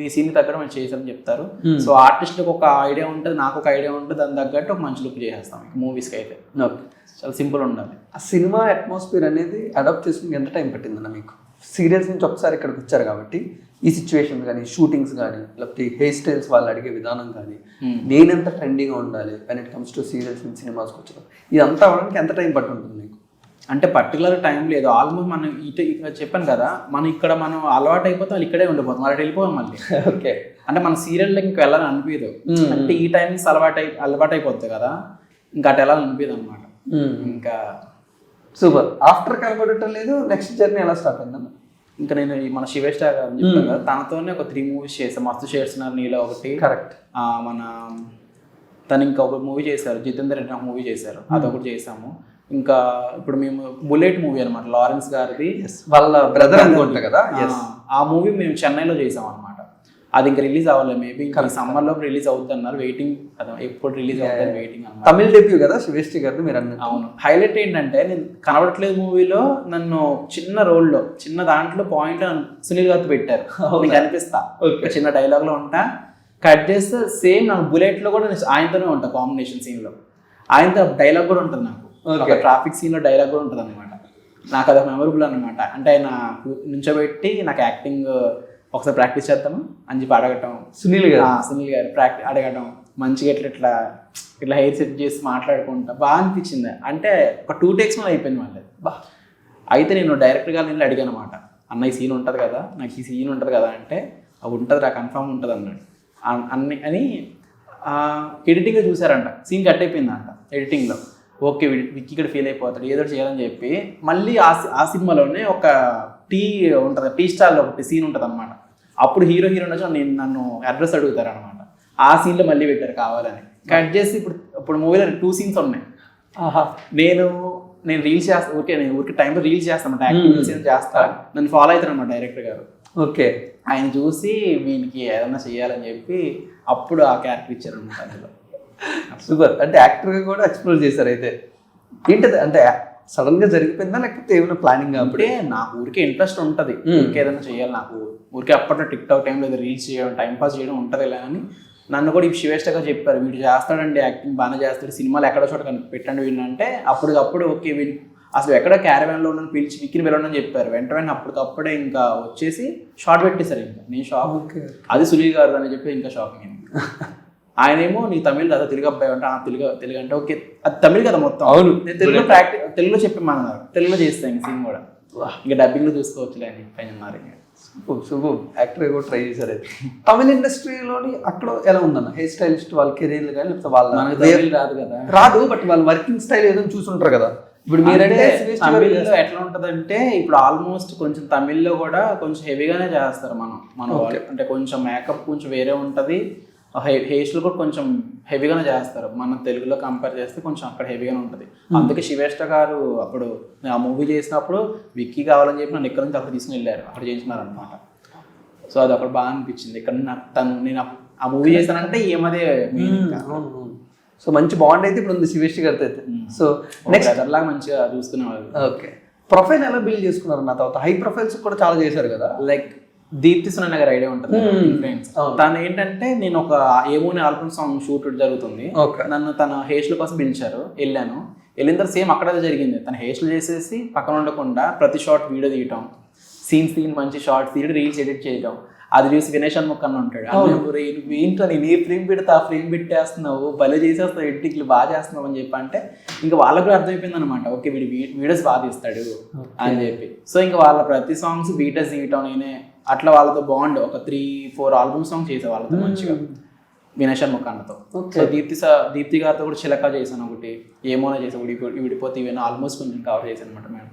ఈ సీన్ తగ్గట్టు మనం చేసామని చెప్తారు. సో ఆర్టిస్ట్కి ఒక ఐడియా ఉంటుంది, నాకు ఒక ఐడియా ఉంటుంది, దాని తగ్గట్టు ఒక మంచి లుక్ చేసేస్తాం. మూవీస్కి అయితే చాలా సింపుల్ ఉండాలి. ఆ సినిమా అట్మాస్ఫియర్ అనేది అడాప్ట్ చేసుకుని ఎంత టైం పట్టిందన్న మీకు? సీరియల్స్ నుంచి ఒకసారి ఇక్కడికి వచ్చారు కాబట్టి ఈ సిచ్యువేషన్స్ కానీ, షూటింగ్స్ కానీ, లేకపోతే హెయిర్ స్టైల్స్ వాళ్ళు అడిగే విధానం కానీ, నేనెంత ట్రెండింగ్గా ఉండాలి when it comes to serials నుంచి సినిమాస్కి వచ్చారు, ఇదంతా అవడానికి ఎంత టైం పట్టి ఉంటుంది మీకు? అంటే పర్టికులర్ టైం లేదు. ఆల్మోస్ట్ మనం ఇక్కడ చెప్పాను కదా, మనం అలవాటు అయిపోతే వాళ్ళు ఇక్కడే ఉండిపోతాం, వాళ్ళు వెళ్ళిపోతాం మళ్ళీ. ఓకే. అంటే మన సీరియల్కి ఇంకా వెళ్ళాలని అనిపించదు. అంటే ఈ టైమింగ్స్ అలవాటు అయిపోతుంది కదా, ఇంకా అటు వెళ్ళాలని అనిపించదు అనమాట. ఇంకా సూపర్. ఆఫ్టర్ కనబడటం లేదు, నెక్స్ట్ జర్నీ ఎలా స్టార్ట్ అయిందన్న? ఇంకా నేను మన శివేష్ గారు అని చెప్పాను కదా, తనతోనే ఒక 3 మూవీస్ చేశాను. మస్తు చేస్తున్నారు నీలో ఒకటి. కరెక్ట్. మన తను ఇంకా ఒక మూవీ చేశారు, జితేందర్ రెడ్డి మూవీ చేశారు, అదొకటి చేసాము. ఇంకా ఇప్పుడు మేము బుల్లెట్ మూవీ అనమాట, లారెన్స్ గారిది, వాళ్ళ బ్రదర్ అనుకుంటా కదా. ఆ మూవీ మేము చెన్నైలో చేసాం అనమాట. అది ఇంకా రిలీజ్ అవ్వాలి, మేబీ ఇంకా సమ్మర్లో రిలీజ్ అవుతుంది అన్నారు. వెయిటింగ్, ఎప్పుడు రిలీజ్ అవుతుంది వెయిటింగ్ అన్నమాట. తమిళ డెబ్యూ కదా శివేష్ గారిది మీరు అన్న. అవును. హైలైట్ ఏంటంటే నేను కనబడట్లేదు మూవీలో, నన్ను చిన్న రోల్లో చిన్న దాంట్లో పాయింట్ సునీల్ గారితో పెట్టారు. నేను కనిపిస్తా, చిన్న డైలాగ్లో ఉంటా, కట్ చేస్తే సేమ్ నాకు బుల్లెట్లో కూడా ఆయనతోనే ఉంటా, కాంబినేషన్ సీన్లో ఆయనతో డైలాగ్ కూడా ఉంటుంది. నాకు ఒక ట్రాఫిక్ సీన్లో డైలాగ్ కూడా ఉంటుంది అనమాట. నాకు అది మెమరబుల్ అనమాట. అంటే ఆయన నుంచోబెట్టి నాకు యాక్టింగ్ ఒకసారి ప్రాక్టీస్ చేద్దాము అని చెప్పి అడగటం, సునీల్ గారు అడగటం, మంచిగా ఇట్లా హెయిర్ సెట్ చేసి మాట్లాడుకుంటా బాగా అనిపించింది. అంటే ఒక 2 takes అయిపోయింది మళ్ళీ. అయితే నేను డైరెక్టర్ గారిని వెళ్ళి అడిగాను అనమాట, అన్న ఈ సీన్ ఉంటుంది కదా, నాకు ఈ సీన్ ఉంటుంది కదా అంటే, అది ఉంటుంది రా, కన్ఫామ్ ఉంటుంది అన్నాడు. అని ఎడిటింగ్లో చూసారంట, సీన్ కట్ అయిపోయిందంట ఎడిటింగ్లో. ఓకే విక్కీ ఇక్కడ ఫీల్ అయిపోతాడు, ఏదో చేయాలని చెప్పి మళ్ళీ ఆ సినిమాలోనే ఒక టీ ఉంటుంది, టీ స్టాల్లో ఒకటి సీన్ ఉంటుంది అనమాట. అప్పుడు హీరోయిన్ వచ్చి నన్ను అడ్రస్ అడుగుతారు అనమాట. ఆ సీన్లో మళ్ళీ పెట్టారు కావాలని. కట్ చేసి ఇప్పుడు మూవీలో 2 scenes ఉన్నాయి. నేను రీల్స్ చేస్తాను, ఊరికి టైంలో రీల్స్ చేస్తాను, యాక్టింగ్ చేస్తా, నన్ను ఫాలో అవుతారు అనమాట డైరెక్టర్ గారు. ఓకే. ఆయన చూసి వీనికి ఏదన్నా చేయాలని చెప్పి అప్పుడు ఆ క్యారెక్టర్ ఇచ్చారు అనమాట అందులో. సూపర్. అంటే యాక్టర్గా కూడా ఎక్స్ప్లోర్ చేశారు. అయితే ఏంటది అంటే సడన్ గా జరిగిపోయిందా లేకపోతే ఏమైనా ప్లానింగ్ అంటే నాకు ఊరికే ఇంట్రెస్ట్ ఉంటుంది, ఊరికే ఏదైనా చేయాలి నాకు, ఊరికే అప్పట్లో టిక్ టాక్ టైంలో ఏదో రీల్స్ చేయడం టైం పాస్ చేయడం ఉంటుంది ఇలా అని నన్ను కూడా ఈ శివేష్టగా చెప్పారు, వీడు చేస్తాడండి యాక్టింగ్ బాగానే చేస్తాడు, సినిమాలు ఎక్కడో చోట పెట్టండి వీడినంటే అప్పటికప్పుడు ఓకే వీళ్ళు అసలు ఎక్కడ క్యారవాన్లో ఉన్న పిలిచి విక్కిని వెళ్ళండి చెప్పారు. వెంటనే అప్పటికప్పుడే ఇంకా వచ్చేసి షార్ట్ పెట్టేశారు. ఇంకా నేను షాక్, అది సునీల్ గారు అని చెప్పి ఇంకా షాకింగ్ అయింది. ఆయనేమో నీ తమిళ్ కదా తెలుగు అబ్బాయి అంటే తెలుగు అంటే ఓకే అది తమిళ్ కదా మొత్తం. అవును, నేను తెలుగులో చెప్పమన్నారు, తెలుగులో చేస్తాను ఇంక సీన్ కూడా, ఇంకా డబ్బింగ్లో చూసుకోవచ్చులే అని పైన అన్నారు. సూపర్ యాక్టర్ కూడా ట్రై చేశారు. అయితే తమిళ ఇండస్ట్రీలోని అక్కడ ఎలా ఉందన్న హెయిర్ స్టైలిస్ట్ వాళ్ళ కెరీర్లు కానీ లేకపోతే వాళ్ళ రాదు కదా, రాదు బట్ వాళ్ళ వర్కింగ్ స్టైల్ ఏదో చూసుంటారు కదా. ఇప్పుడు మీరంటే తమిళ్లో ఎట్లా ఉంటదంటే ఇప్పుడు ఆల్మోస్ట్ కొంచెం తమిళ్లో కూడా కొంచెం హెవీగానే చేస్తారు మన వాళ్ళు. అంటే కొంచెం మేకప్ కొంచెం వేరే ఉంటది, హెయిర్ స్టైల్ కూడా కొంచెం హెవీగానే చేస్తారు. మన తెలుగులో కంపేర్ చేస్తే కొంచెం అక్కడ హెవీగానే ఉంటుంది. అందుకే శివేష్ట గారు అప్పుడు ఆ మూవీ చేసినప్పుడు విక్కీ కావాలని చెప్పి నన్ను ఇక్కడ నుంచి అక్కడ తీసుకుని వెళ్ళారు, అక్కడ చేసినారు అనమాట. సో అది అక్కడ బాగా అనిపించింది. ఇక్కడ నేను ఆ మూవీ చేశానంటే ఏమదే. సో మంచి బాండ్ అయితే ఇప్పుడు ఉంది శివేష్ గారితో అయితే. సో నెక్స్ట్ లాగా మంచిగా చూసుకునేవాళ్ళు. ఓకే, ప్రొఫైల్ ఎలా బిల్డ్ చేసుకున్నారు? నా తర్వాత హై ప్రొఫైల్స్ కూడా చాలా చేశారు కదా, లైక్ దీప్తి సునన్న గారు ఐడియా ఉంటుంది ఫ్రెండ్స్. తను ఏంటంటే నేను ఒక ఏమోని ఆల్బమ్ సాంగ్ షూట్ జరుగుతుంది, నన్ను తన హెయిర్ స్టైల్ కోసం పిలిచారు, వెళ్ళాను. వెళ్ళిన తర్వాత సేమ్ అక్కడ అదే జరిగింది. తన హెయిర్ స్టైల్ చేసేసి పక్కన ఉండకుండా ప్రతి షార్ట్ వీడియో తీయటం, సీన్ మంచి షార్ట్స్ తీయడం, రీల్స్ ఎడిట్ చేయడం. అది చూసి వినేష్ హన్ముఖ్ అన్న ఉంటాడు, నువ్వు ఏంటో నేను ఏ ఫ్రేమ్ పెడితే ఆ ఫ్రేమ్ పెట్టేస్తున్నావు, భలే చేసేస్తావు, ఎడిటింగ్లు బాగా చేస్తున్నావు అని చెప్పి అంటే ఇంకా వాళ్ళకు కూడా అర్థమైపోయింది అనమాట, ఓకే వీడు వీడియోస్ బాగా తీస్తాడు అని చెప్పి. సో ఇంకా వాళ్ళ ప్రతి సాంగ్స్ బీటస్ తీయటం నేనే, అట్లా వాళ్ళతో బాండ్ ఒక 3-4 ఆల్బమ్ సాంగ్ చేసే వాళ్ళతో మంచిగా వినేష్ హన్ముఖ్ అన్నతో. సో దీప్తి గారితో కూడా చిలక చేశాను ఒకటి, ఏమోనా చేసాను, విడిపోతే ఇవన్నీ ఆల్మోస్ట్ కొంచెం కవర్ చేశాను అనమాట మేడం.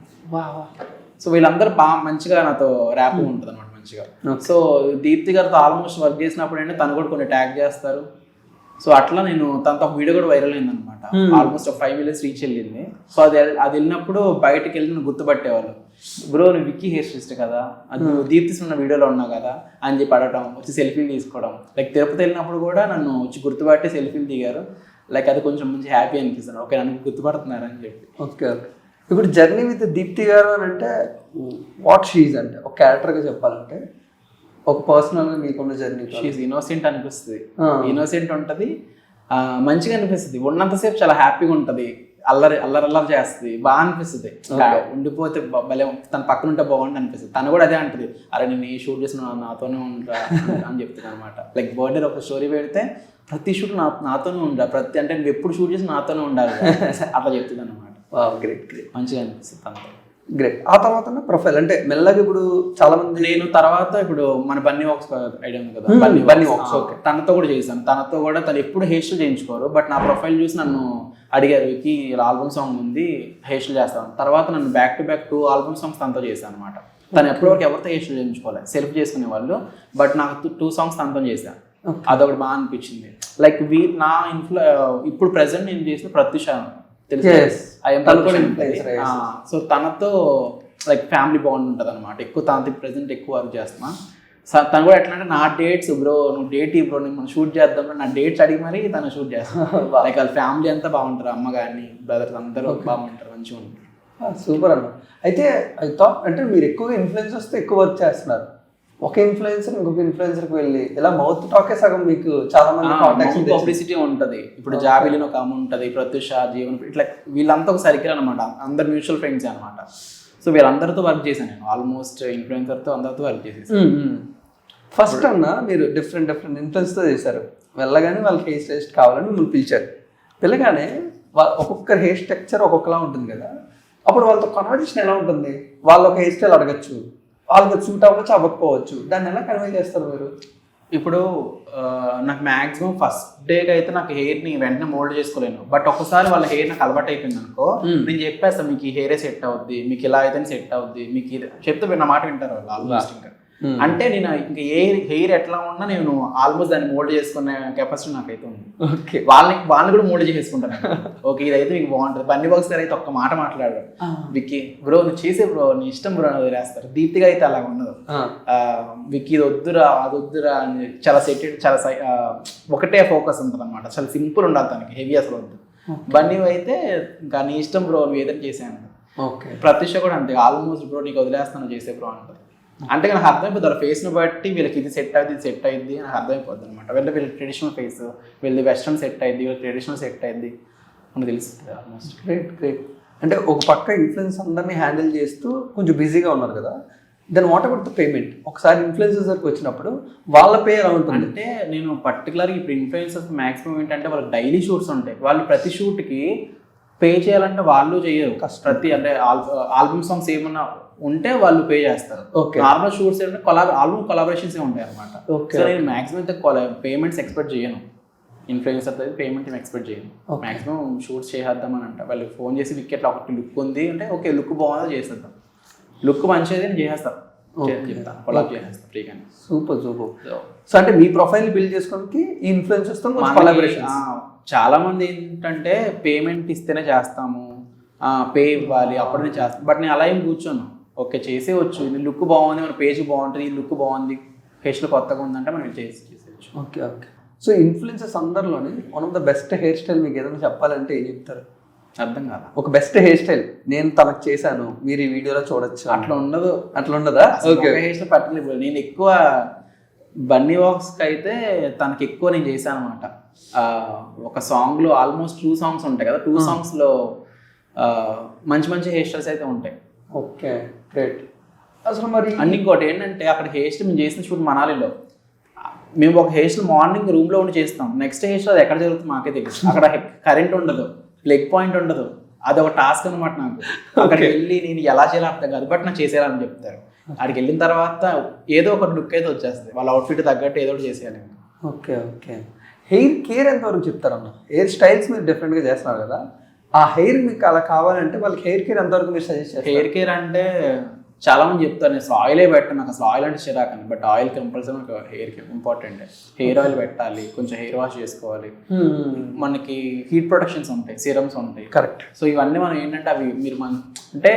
సో వీళ్ళందరూ బాగా మంచిగా నాతో ర్యాప్ ఉంటుంది అనమాట మంచిగా. సో దీప్తి గారితో ఆల్మోస్ట్ వర్క్ చేసినప్పుడు ఏంటంటే తను కూడా కొన్ని ట్యాగ్ చేస్తారు. సో అట్లా నేను తనతో ఒక వీడియో కూడా వైరల్ అయింది అనమాట, ఆల్మోస్ట్ ఒక 5 million రీచ్ వెళ్ళింది. సో అది వెళ్ళినప్పుడు బయటకు వెళ్ళి నన్ను గుర్తుపట్టేవాళ్ళు, బ్రో నువ్వు విక్కీ హెయిర్ స్టైలిస్ట్ కదా, అది నువ్వు దీప్తి ఉన్న వీడియోలో ఉన్నావు కదా అని చెప్పి అడగడం, వచ్చి సెల్ఫీలు తీసుకోవడం. లైక్ తిరుపతి వెళ్ళినప్పుడు కూడా నన్ను వచ్చి గుర్తుపట్టి సెల్ఫీలు దిగారు. లైక్ అది కొంచెం మంచి హ్యాపీ అనిపిస్తుంది, ఓకే నన్ను గుర్తుపడుతున్నారు అని చెప్పి. ఓకే ఓకే, ఇప్పుడు జర్నీ విత్ దీప్తి గారు అని అంటే వాట్ షీజ్ అంటే ఒక క్యారెక్టర్గా చెప్పాలంటే ఒక పర్సనల్గా మీకున్న జర్నీ? షీజ్ ఇన్నోసెంట్ అనిపిస్తుంది, ఇన్నోసెంట్ ఉంటుంది, మంచిగా అనిపిస్తుంది, ఉన్నంతసేపు చాలా హ్యాపీగా ఉంటుంది, అల్లరి చేస్తుంది, బాగా అనిపిస్తుంది. ఉండిపోతే భలే తన పక్కన ఉంటే బాగుండి అనిపిస్తుంది. తను కూడా అదే అంటుంది, అరే నేను ఏ షూట్ చేసిన నాతోనే ఉండరా అని చెప్తుంది అనమాట. లైక్ బర్త్డే ఒక స్టోరీ పెడితే ప్రతి షూట్ నాతోనే ఉండరా, ప్రతి అంటే నువ్వు ఎప్పుడు షూట్ చేసి నాతోనే ఉండాలి అట్లా చెప్తుంది అనమాట. గ్రేట్ గ్రేట్, మంచిగా అనిపిస్తుంది తనతో. గ్రేట్. ఆ తర్వాత ప్రొఫైల్ అంటే మెల్లగా ఇప్పుడు చాలా మంది, నేను తర్వాత ఇప్పుడు మన బన్నీ వాక్స్ ఐడియా ఉంది కదా, బన్నీ వాక్స్, ఓకే తనతో కూడా చేశాను. తనతో కూడా తను ఎప్పుడు హెయిర్ స్టైల్ చేయించుకోరు, బట్ నా ప్రొఫైల్ చూసి నన్ను అడిగారు, విక్కీ ఇలా ఆల్బమ్ సాంగ్ ఉంది హెయిర్ స్టైల్ చేస్తాను. తర్వాత నన్ను back to back 2 album songs తనతో చేశాను అనమాట. తను ఎప్పటివరకు ఎవరితో హెయిర్ స్టైల్ చేయించుకోవాలి, సెల్ఫ్ చేసుకునే వాళ్ళు, బట్ నాకు 2 songs తనతో చేశాను. అదొకటి బాగా అనిపించింది. లైక్ నా ఇప్పుడు ప్రెసెంట్ నేను చేసిన ప్రత్యూష తెలుసు, సో తనతో లైక్ ఫ్యామిలీ బాండ్ ఉంటుంది అనమాట. ఎక్కువ తనతో ప్రెసెంట్ ఎక్కువ వర్క్ చేస్తున్నా. తను కూడా ఎట్లా అంటే నా డేట్స్ బ్రో నువ్వు డేట్ బ్రో నేను మనం షూట్ చేద్దాం, నా డేట్స్ అడిగి మరి తను షూట్ చేస్తాను. లైక్ వాళ్ళ ఫ్యామిలీ అంతా బాగుంటారు, అమ్మ కానీ బ్రదర్స్ అందరూ బాగుంటారు, మంచిగా ఉంటారు. సూపర్ అన్న. అయితే ఐ థాట్ అంటే మీరు ఎక్కువగా ఇన్ఫ్లుయెన్సర్స్తో ఎక్కువ వర్క్ చేస్తున్నారు, ఒక ఇన్ఫ్లుయెన్సర్ ఇంకొక ఇన్ఫ్లుయెన్సర్కి వెళ్ళి ఇలా మౌత్ టాకే సగం మీకు చాలా మంది కాంటాక్ట్స్ పబ్లిసిటీ ఉంటుంది. ఇప్పుడు జాబిలిని ఒక అమ్మ ఉంటుంది, ప్రత్యూష, జీవన్, ఇట్లా వీళ్ళంతా ఒక సర్కిల్ అనమాట, అందరు మ్యూచువల్ ఫ్రెండ్స్ అనమాట. సో వీళ్ళందరితో వర్క్ చేశాను నేను, ఆల్మోస్ట్ ఇన్ఫ్లుయెన్సర్తో అందరితో వర్క్ చేసేసాను. ఫస్ట్ అన్న మీరు డిఫరెంట్ ఇన్ఫ్లుయెన్స్తో చేశారు, వెళ్ళగానే వాళ్ళకి హెయిర్ స్టైలిస్ట్ కావాలని మిమ్మల్ని పిలిచారు. పిల్లగానే ఒక్కొక్కరు హెయిర్ స్ట్రక్చర్ ఒక్కొక్కలా ఉంటుంది కదా, అప్పుడు వాళ్ళతో కన్వర్జేషన్ ఎలా ఉంటుంది? వాళ్ళు ఒక హెయిర్ స్టైల్ అడగచ్చు, వాళ్ళకి సూట్ అవ్వచ్చు అవ్వకపోవచ్చు, దాన్ని ఎలా కన్వే చేస్తారు మీరు? ఇప్పుడు నాకు మ్యాక్సిమం ఫస్ట్ డేకి అయితే నాకు హెయిర్ని వెంటనే మోల్డ్ చేసుకోలేను, బట్ ఒకసారి వాళ్ళ హెయిర్ నాకు అలవాటు అయిపోయింది అనుకో, నేను చెప్పేస్తాను మీకు ఈ హెయిరే సెట్ అవుద్ది, మీకు ఇలా అయితే సెట్ అవుద్ది, మీకు ఇది చెప్తే నా మాట వింటారు వాళ్ళు ఆల్మోస్ట్. ఇంకా అంటే నేను ఇంకా ఏ హెయిర్ ఎట్లా ఉన్నా నేను ఆల్మోస్ట్ దాన్ని మోల్డ్ చేసుకునే కెపాసిటీ నాకైతే ఉంది. ఓకే, వాళ్ళని కూడా మోల్డ్ చేసుకుంటాను. ఓకే ఇదైతే మీకు బాగుంటుంది. బన్నీ బాక్స్ గారు అయితే ఒక్క మాట మాట్లాడారు, విక్కీ బ్రో నువ్వు చేసే బ్రో నీ ఇష్టం బ్రో అని వదిలేస్తారు. దీప్తిగా అయితే అలా ఉండదు, విక్కీ ఇది వద్దురా అది వద్దురా అని చాలా సెటెడ్, చాలా ఒకటే ఫోకస్ ఉంటుంది అనమాట, చాలా సింపుల్ ఉండాలి తనకి, హెవీ అసలు వద్దు. బన్నీ అయితే ఇంకా నీ ఇష్టం బ్రో నువ్వు ఏదైనా చేసాను. ఓకే. ప్రత్యూష కూడా అంతే, ఆల్మోస్ట్ బ్రో నీకు వదిలేస్తాను చేసే బ్రో అంటారు. అంటే నాకు అర్థమైపోతుంది వాళ్ళ ఫేస్ని బట్టి వీళ్ళకి ఇది సెట్ అవుతుంది, ఇది సెట్ అయింది నాకు అర్థమైపోద్ది అనమాట. వీళ్ళ ట్రెడిషనల్ ఫేస్, వీళ్ళది వెస్ట్రన్ సెట్ అయింది, వీళ్ళకి ట్రెడిషనల్ సెట్ అయింది మనకు తెలుస్తుంది ఆల్మోస్ట్. గ్రేట్. అంటే ఒక పక్క ఇన్ఫ్లుయెన్స్ అందరినీ హ్యాండిల్ చేస్తూ కొంచెం బిజీగా ఉన్నారు కదా, then what about the payment? ఒకసారి ఇన్ఫ్లుయెన్సర్కి వచ్చినప్పుడు వాళ్ళ పే ఎలా ఉంటుంది? అంటే నేను పర్టికులర్గా ఇప్పుడు ఇన్ఫ్లుయెన్సర్స్ మ్యాక్సిమం ఏంటంటే వాళ్ళకి డైలీ షూట్స్ ఉంటాయి, వాళ్ళు ప్రతి షూట్కి పే చేయాలంటే వాళ్ళు చేయరు. ప్రతి అంటే ఆల్బమ్ సాంగ్స్ ఏమన్నా ఉంటే వాళ్ళు పే చేస్తారు. నార్మల్ షూట్స్ ఏంటంటే ఆల్బమ్ కొలాబరేషన్స్ ఉంటాయి అనమాట. సో నేను మాక్సిమం అయితే పేమెంట్స్ ఎక్స్పెక్ట్ చేయను, ఇన్ఫ్లుయెన్సర్ అయితే పేమెంట్ ఎక్స్పెక్ట్ చేయను. మాక్సిమం షూట్స్ చేసేద్దామని అంట, వాళ్ళకి ఫోన్ చేసి వికెట్లో ఒకటి లుక్ ఉంది అంటే ఓకే లుక్ బాగుందో చేసేద్దాం, లుక్ మంచిది నేను చేసేస్తాను చెప్తాను, కొలాబ్ చేసేస్తాను ఫ్రీగానే. సూపర్. సో అంటే మీ ప్రొఫైల్ బిల్డ్ చేసుకోవడానికి ఈ ఇన్ఫ్లుయెన్సర్స్తో కొలాబరేషన్. చాలా మంది ఏంటంటే పేమెంట్ ఇస్తేనే చేస్తాము, పే ఇవ్వాలి అప్పుడే చేస్తాను, బట్ నేను అలా ఏం కూర్చోను. ఓకే చేసేవచ్చు, నేను లుక్ బాగుంది, మన పేజ్ బాగుంటుంది, ఈ లుక్ బాగుంది, ఫేస్లో కొత్తగా ఉందంటే మనం చేసేయచ్చు. ఓకే. సో ఇన్ఫ్లుయెన్సర్స్ అందరిలోని one of the best hair style మీకు ఏదైనా చెప్పాలంటే ఏం చెప్తారు? అర్థం కాదా? ఒక బెస్ట్ హెయిర్ స్టైల్ నేను తనకు చేశాను, మీరు ఈ వీడియోలో చూడొచ్చు. అట్లా ఉండదు. అట్లా ఉండదా? ఓకే. హెయిర్ స్టైల్ పర్టికులర్ నేను ఎక్కువ బన్నీ వాక్స్కి అయితే తనకి ఎక్కువ నేను చేశాను అనమాట. ఒక సాంగ్లో ఆల్మోస్ట్ 2 సాంగ్స్ ఉంటాయి కదా, 2 సాంగ్స్లో మంచి మంచి హెయిర్ స్టైల్స్ అయితే ఉంటాయి. Okay great. అసలు మరి అండ్ ఇంకోటి ఏంటంటే అక్కడ హెయిర్ స్టైల్ మేము చేసిన షూట్ మనాలిలో, మేము ఒక హెయిర్ స్టైల్ మార్నింగ్ రూమ్లో ఉండి చేస్తాం, నెక్స్ట్ హెయిర్ స్టైల్ ఎక్కడ జరుగుతుంది మాకే తెలియదు. అక్కడ కరెంట్ ఉండదు, ప్లగ్ పాయింట్ ఉండదు, అది ఒక టాస్క్ అనమాట నాకు. అక్కడికి వెళ్ళి నేను ఎలా చేయాలో అర్థం కాదు, బట్ నాకు చేసేయాలని చెప్తారు. అక్కడికి వెళ్ళిన తర్వాత ఏదో ఒక లుక్ అయితే వచ్చేస్తుంది, వాళ్ళ అవుట్ఫిట్ తగ్గట్టు ఏదో ఒకటి చేసేయాలి. ఓకే. హెయిర్ కేర్ ఎంతవరకు చెప్తారన్న? హెయిర్ స్టైల్స్ మీరు డిఫరెంట్గా చేస్తున్నారు కదా, ఆ హెయిర్ మీకు అలా కావాలంటే వాళ్ళకి హెయిర్ కేర్ ఎంతవరకు మీరు సజెస్ట్ చేస్తారు? హెయిర్ కేర్ అంటే చాలా మంది చెప్తారు నేను అసలు ఆయిలే పెట్టాను, నాకు అసలు ఆయిల్ అంటే చిరాకని, బట్ ఆయిల్ కంపల్సరీ నాకు hair care important. Hair oil పెట్టాలి, కొంచెం హెయిర్ వాష్ చేసుకోవాలి, మనకి హీట్ ప్రొటెక్షన్స్ ఉంటాయి, సిరమ్స్ ఉంటాయి. కరెక్ట్. సో ఇవన్నీ మనం ఏంటంటే అవి మీరు అంటే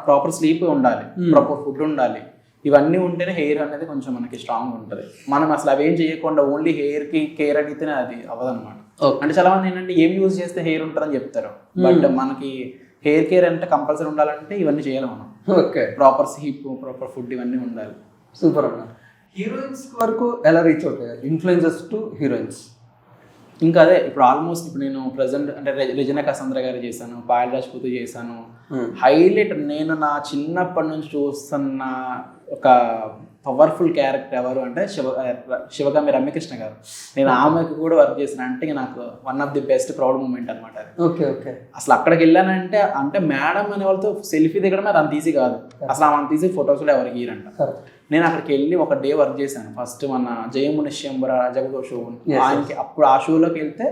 ప్రాపర్ స్లీప్ ఉండాలి, ప్రాపర్ ఫుడ్ ఉండాలి, ఇవన్నీ ఉంటేనే హెయిర్ అనేది కొంచెం మనకి స్ట్రాంగ్ ఉంటుంది. మనం అసలు అవేం చేయకుండా ఓన్లీ హెయిర్కి కేర్ అడిగితేనే అది అవ్వదన్నమాట. అంటే చాలా మంది ఏంటంటే ఏం యూజ్ చేస్తే హెయిర్ ఉంటుందని చెప్తారు, బట్ మనకి హెయిర్ కేర్ అంటే కంపల్సరీ ఉండాలంటే ఇవన్నీ చేయాలి మనం. Okay. Proper sleep, proper food ఇవన్నీ ఉండాలి. సూపర్ అన్న. హీరోయిన్స్ వరకు ఎలా రీచ్ అవుతాయి? Influencers to heroines. ఇంకా అదే ఇప్పుడు ఆల్మోస్ట్ ఇప్పుడు నేను ప్రజెంట్ అంటే రెజినా కసంద్ర గారు చేశాను, పాయల్ రాజ్పూత్ చేశాను. హైలైట్ నేను నా చిన్నప్పటి నుంచి చూస్తున్న ఒక పవర్ఫుల్ క్యారెక్టర్ ఎవరు అంటే శివగామి రమ్యకృష్ణ గారు. నేను ఆమెకు కూడా వర్క్ చేసిన అంటే నాకు one of the best proud moment అనమాట అది. ఓకే. అసలు అక్కడికి వెళ్ళానంటే అంటే మేడం అనే వాళ్ళతో సెల్ఫీ దిగడం అది అంత ఈజీ కాదు, అసలు ఆమె అంత ఈజీ ఫొటోస్ కూడా ఎవరికి ఇయ్యరంట. నేను అక్కడికి వెళ్ళి ఒక డే వర్క్ చేశాను. ఫస్ట్ మన జయమునిశ్యంబర జగదో షో ఆయనకి, అప్పుడు ఆ షోలోకి వెళ్తే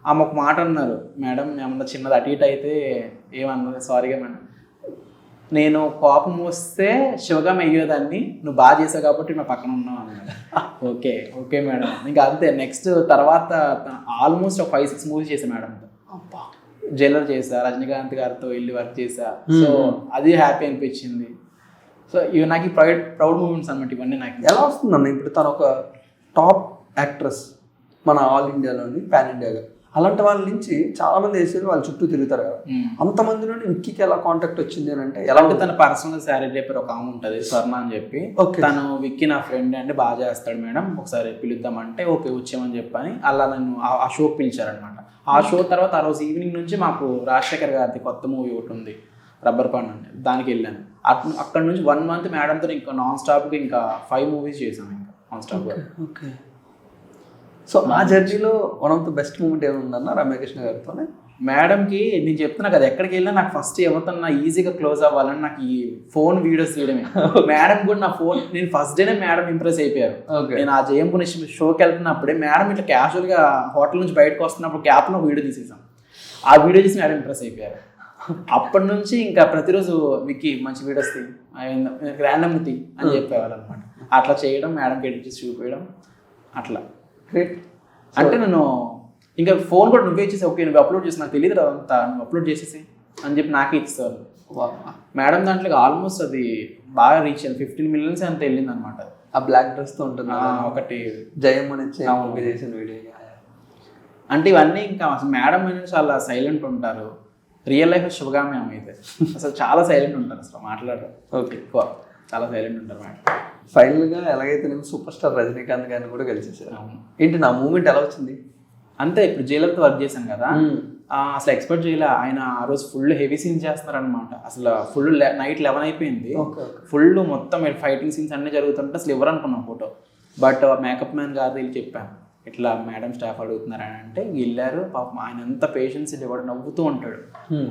ఆమె ఒక మాట అన్నారు, మేడం ఏమన్నా చిన్నది అటు ఇటు అయితే ఏమన్నది, సారీగా మేడం నేను కోపం వస్తే శివగామి అయ్యేదాన్ని, నువ్వు బాగా చేసావు కాబట్టి నా పక్కన ఉన్నావు అన్నాడు. Okay madam. ఇంకా అంతే. నెక్స్ట్ తర్వాత ఆల్మోస్ట్ ఒక 5-6 మూవీస్ చేసా మేడంతో. జైలర్ చేసా, రజనీకాంత్ గారితో వెళ్ళి వర్క్ చేసా. సో అది హ్యాపీ అనిపించింది. సో ఇవి నాకు ప్రౌడ్ మూమెంట్స్ అనమాట ఇవన్నీ. నాకు ఎలా వస్తుందన్న ఇప్పుడు తను ఒక టాప్ యాక్ట్రెస్ మన ఆల్ ఇండియాలోని, పాన్ ఇండియాగా, అలాంటి వాళ్ళ నుంచి చాలా మంది వేసేది వాళ్ళ చుట్టూ తిరుగుతారు కదా, అంతమందిలో విక్కీకి ఎలా కాంటాక్ట్ వచ్చింది అని అంటే ఎలా? తన పర్సనల్ శారీ రేపర్ ఒక ఆమె ఉంటుంది స్వర్ణ అని చెప్పి, తను విక్కీ నా ఫ్రెండ్ అంటే బాగా చేస్తాడు మేడం, ఒకసారి పిలుద్దామంటే ఓకే వచ్చామని చెప్పని అలా నన్ను ఆ షోకి పిలిచారనమాట. ఆ షో తర్వాత ఆ రోజు ఈవినింగ్ నుంచి మాకు రాజశేఖర్ గారిది కొత్త మూవీ ఒకటి ఉంది రబ్బర్ పాండ్ అంటే, దానికి వెళ్ళాను. అక్కడ నుంచి 1 month మేడంతో ఇంకా నాన్ స్టాప్గా ఇంకా 5 మూవీస్ చేశాను ఇంకా నాన్ స్టాప్గా. ఓకే. సో ఆ జర్నీలో one of the best moment ఏముందన్న రమ్యకృష్ణ గారితోనే? మేడంకి నేను చెప్తున్నా కదా, ఎక్కడికి వెళ్ళినా నాకు ఫస్ట్ ఎవరితో ఈజీగా క్లోజ్ అవ్వాలని నాకు ఈ ఫోన్ వీడియోస్ తీయడమే. మేడం కూడా నా ఫోన్, నేను ఫస్ట్ డేనే మేడం ఇంప్రెస్ అయిపోయారు. నేను ఆ జయంపుని షోకి వెళ్తున్నప్పుడే మేడం ఇట్లా క్యాజువల్గా హోటల్ నుంచి బయటకు వస్తున్నప్పుడు క్యాప్లో వీడియో తీసేసాం. ఆ వీడియో చూసి మేడం ఇంప్రెస్ అయిపోయారు. అప్పటి నుంచి ఇంకా ప్రతిరోజు విక్కీ మంచి వీడియోస్ తీ, ర్యాండమ్ తీ అని చెప్పేవాళ్ళు అనమాట. అట్లా చేయడం, మేడంకి ఎడిట్ చేసి చూపించడం అట్లా. అంటే నేను ఇంకా ఫోన్ కూడా నువ్వే ఇచ్చేసి, ఓకే నువ్వు అప్లోడ్ చేసి నాకు తెలియదు అదంతా, నువ్వు అప్లోడ్ చేసేసి అని చెప్పి నాకే ఇచ్చేవాళ్ళు. మేడం దాంట్లో ఆల్మోస్ట్ అది బాగా రీచ్ అయింది, 15 million అంత వెళ్ళింది అనమాట. ఆ బ్లాక్ డ్రెస్తో ఉంటుంది ఒకటి జయం అని చేసిన వీడియో. అంటే ఇవన్నీ ఇంకా అసలు మేడం అనేది చాలా సైలెంట్ ఉంటారు, రియల్ లైఫ్ శివగామి ఆమె అయితే అసలు చాలా సైలెంట్ ఉంటారు, అసలు మాట్లాడరు. ఓకే. ఎక్కువ చాలా సైలెంట్ ఉంటారు మేడం. ఫైనల్గా ఎలాగైతే నేను సూపర్ స్టార్ రజనీకాంత్ గారిని కూడా గెలిచేసాను. అవును. ఏంటి నా మూమెంట్ ఎలా వచ్చింది? అంతే, ఇప్పుడు జైలర్తో వర్క్ చేశాను కదా, అసలు ఎక్స్పెక్ట్ చేయలే. ఆయన ఆ రోజు ఫుల్ హెవీ సీన్స్ చేస్తున్నారనమాట. అసలు ఫుల్ నైట్ 11 అయిపోయింది, ఫుల్ మొత్తం ఫైటింగ్ సీన్స్ అన్నీ జరుగుతుంటే అసలు ఎవరు అనుకున్నాం ఫోటో. బట్ మేకప్ మ్యాన్ గారు వెళ్ళి చెప్పాను, ఇట్లా మేడం స్టాఫ్ అడుగుతున్నారని అంటే వెళ్ళారు. పాపం ఆయన ఎంత పేషెన్స్ ఇవ్వడు, నవ్వుతూ ఉంటాడు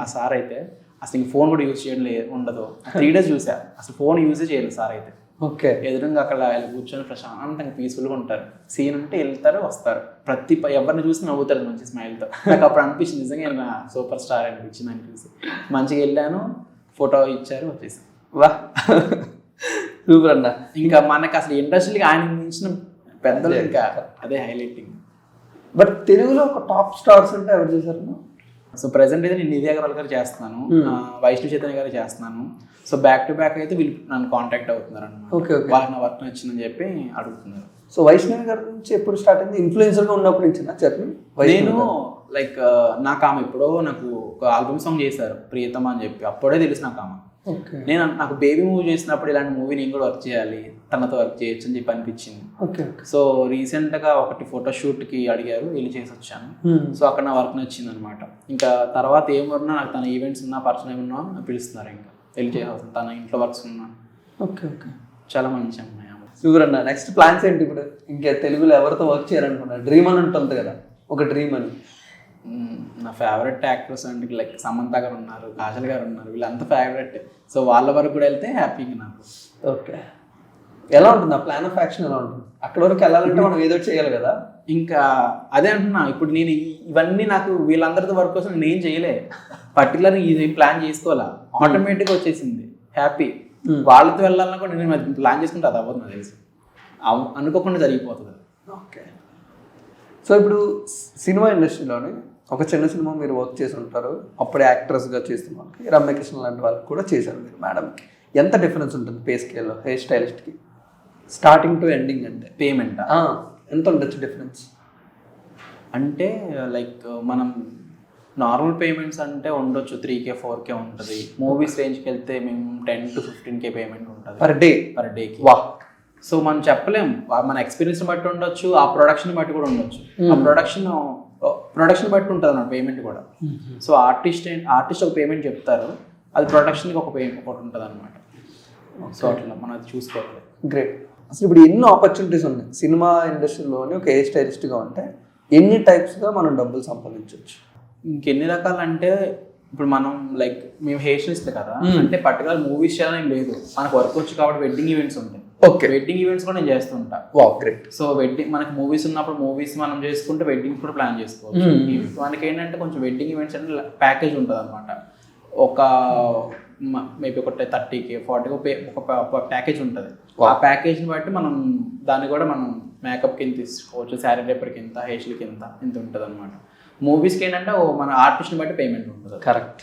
ఆ సార్ అయితే. అసలు ఇంక ఫోన్ కూడా యూజ్ చేయడం ఉండదు. 3 days చూసా, అసలు ఫోన్ యూజే చేయలేదు సార్ అయితే. ఓకే. ఎదురుగా అక్కడ కూర్చొని ప్రశాంతంగా పీస్ఫుల్గా ఉంటారు. సీన్ అంటే వెళ్తారు వస్తారు, ఎవరిని చూసి నవ్వుతారు మంచి స్మైల్తో. నాకు అప్పుడు అనిపించింది నిజంగా నా సూపర్ స్టార్ అనిపించింది అని చూసి. మంచిగా వెళ్ళాను, ఫోటో ఇచ్చారు, వచ్చేసాను. వా సూపర్ అన్న. ఇంకా మనకు అసలు ఇండస్ట్రీకి ఆయన మించిన పెద్దలు ఇంకా అదే హైలైటింగ్. బట్ తెలుగులో ఒక టాప్ స్టార్స్ అంటే ఎవరు చేశారు? సో ప్రెసెంట్ అయితే నేను నిధి అగర్వాల్ గారు చేస్తున్నాను, వైష్ణవ్ చైతన్య గారు చేస్తున్నాను. సో బ్యాక్ టు బ్యాక్ అయితే వీళ్ళు నన్ను కాంటాక్ట్ అవుతున్నారు అన్నమాట. వాళ్ళకి నా వర్క్ నచ్చిందని చెప్పి అడుగుతున్నారు. సో వైష్ణవి గారి నుంచి ఎప్పుడు స్టార్ట్ అయింది? ఇన్ఫ్లుయెన్సర్గా ఉన్నప్పుడు నుంచి చెప్పండి. నేను లైక్ నాకు ఆమె ఎప్పుడో నాకు ఒక ఆల్బమ్ సాంగ్ చేశారు ప్రియతమ అని చెప్పి, అప్పుడే తెలుసు నాకు ఆమె. నాకు బేబీ మూవీ చేసినప్పుడు ఇలాంటి మూవీ నేను కూడా వర్క్ చేయాలి, తనతో వర్క్ చేయొచ్చు అని చెప్పి అనిపించింది. సో రీసెంట్గా ఒకటి ఫోటోషూట్కి అడిగారు, వెళ్ళి చేసి వచ్చాను. సో అక్కడ నా వర్క్ నచ్చింది అనమాట. ఇంకా తర్వాత ఏమన్నా నాకు తన ఈవెంట్స్ ఉన్నా పరిచయం ఉన్నా పిలుస్తున్నారు, ఇంకా వెళ్ళి చేయాల్సింది. తన ఇంట్లో వర్క్స్ ఉన్నా. Okay okay. చాలా మంచి అమ్మాయి. సూపర్ అన్న. నెక్స్ట్ ప్లాన్స్ ఏంటి ఇప్పుడు? ఇంకా తెలుగులో ఎవరితో వర్క్ చేయాలనుకున్నా? డ్రీమ్ అని ఉంటుంది కదా, ఒక డ్రీమ్ అని. నా ఫేవరెట్ యాక్టర్స్ అంటే లైక్ సమంత గారు ఉన్నారు, కాజల్ గారు ఉన్నారు, వీళ్ళంతా ఫేవరెట్. సో వాళ్ళ వరకు కూడా వెళ్తే హ్యాపీగా నాకు. ఓకే. ఎలా ఉంటుంది ఆ ప్లాన్ ఆఫ్ యాక్షన్? ఎలా ఉంటుంది? అక్కడ వరకు వెళ్ళాలంటే మనం ఏదో చేయాలి కదా. ఇంకా అదే అంటున్నా, ఇప్పుడు నేను ఇవన్నీ నాకు వీళ్ళందరితో వర్క్ కోసం నేను చేయలే, పర్టికులర్ ఇది ప్లాన్ చేసుకోవాలా, ఆటోమేటిక్గా వచ్చేసింది. హ్యాపీ. వాళ్ళతో వెళ్ళాలన్నా కూడా నేను ప్లాన్ చేసుకుంటే అది అవ్వదు నాకు తెలిసి, అనుకోకుండా జరిగిపోతుంది. ఓకే. సో ఇప్పుడు సినిమా ఇండస్ట్రీలోనే ఒక చిన్న సినిమా మీరు వర్క్ చేసి ఉంటారు, అప్పుడే యాక్ట్రెస్గా చేస్తున్న వాళ్ళకి, రమ్యకృష్ణ లాంటి వాళ్ళకి కూడా చేశారు మీరు. మేడంకి ఎంత డిఫరెన్స్ ఉంటుంది పే స్కేల్లో హెయిర్ స్టైలిస్ట్కి స్టార్టింగ్ టు ఎండింగ్? అంటే పేమెంట్ ఎంత ఉండొచ్చు డిఫరెన్స్? అంటే లైక్ మనం నార్మల్ పేమెంట్స్ అంటే ఉండొచ్చు 3K 4K ఉంటుంది. మూవీస్ రేంజ్కి వెళ్తే మేము 10 to 15K పేమెంట్ ఉంటుంది పర్ డేకి. వా. సో మనం చెప్పలేం, మన ఎక్స్పీరియన్స్ బట్టి ఉండొచ్చు, ఆ ప్రొడక్షన్ బట్టి కూడా ఉండొచ్చు. ఆ ప్రొడక్షన్ బట్టి ఉంటుంది అన్నమాట పేమెంట్ కూడా. సో ఆర్టిస్ట్ ఒక పేమెంట్ చెప్తారు, అది ప్రొడక్షన్కి ఒక పేమెంట్ ఒకటి ఉంటుంది అనమాట. సో అట్లా మనం అది చూసుకోవాలి. గ్రేట్. అసలు ఇప్పుడు ఎన్నో ఆపర్చునిటీస్ ఉన్నాయి సినిమా ఇండస్ట్రీలోని. ఒక హెయిర్ స్టైలిస్ట్గా ఉంటే ఎన్ని టైప్స్గా మనం డబ్బులు సంపాదించవచ్చు? ఇంకెన్ని రకాలు అంటే ఇప్పుడు మనం లైక్ మేము హెయిర్ స్టైలిస్ట్ కదా, అంటే పర్టికులర్ మూవీస్ చేయాలని లేదు, మనకు వర్క్ వచ్చు కాబట్టి వెడ్డింగ్ ఈవెంట్స్ ఉంటాయి. ఓకే. వెడ్డింగ్ ఈవెంట్స్ కూడా నేను చేస్తుంటా. వా గ్రేట్. సో వెడ్డింగ్ మనకి మూవీస్ ఉన్నప్పుడు మూవీస్ మనం చేసుకుంటే వెడ్డింగ్ కూడా ప్లాన్ చేసుకోవచ్చు. మనకి ఏంటంటే కొంచెం వెడ్డింగ్ ఈవెంట్స్ అంటే ప్యాకేజ్ ఉంటుంది అనమాట. ఒక మేబీ ఒక 30K 40K ఒక ప్యాకేజ్ ఉంటుంది. ఆ ప్యాకేజ్ని బట్టి మనం దాన్ని కూడా మనం మేకప్ కింద తీసుకోవచ్చు, శారీ రేపర్ కింద, హెయిర్ స్టైల్ కింద ఇంత ఉంటుంది అనమాట. మూవీస్కి ఏంటంటే మన ఆర్టిస్ట్ని బట్టి పేమెంట్ ఉంటుంది. కరెక్ట్.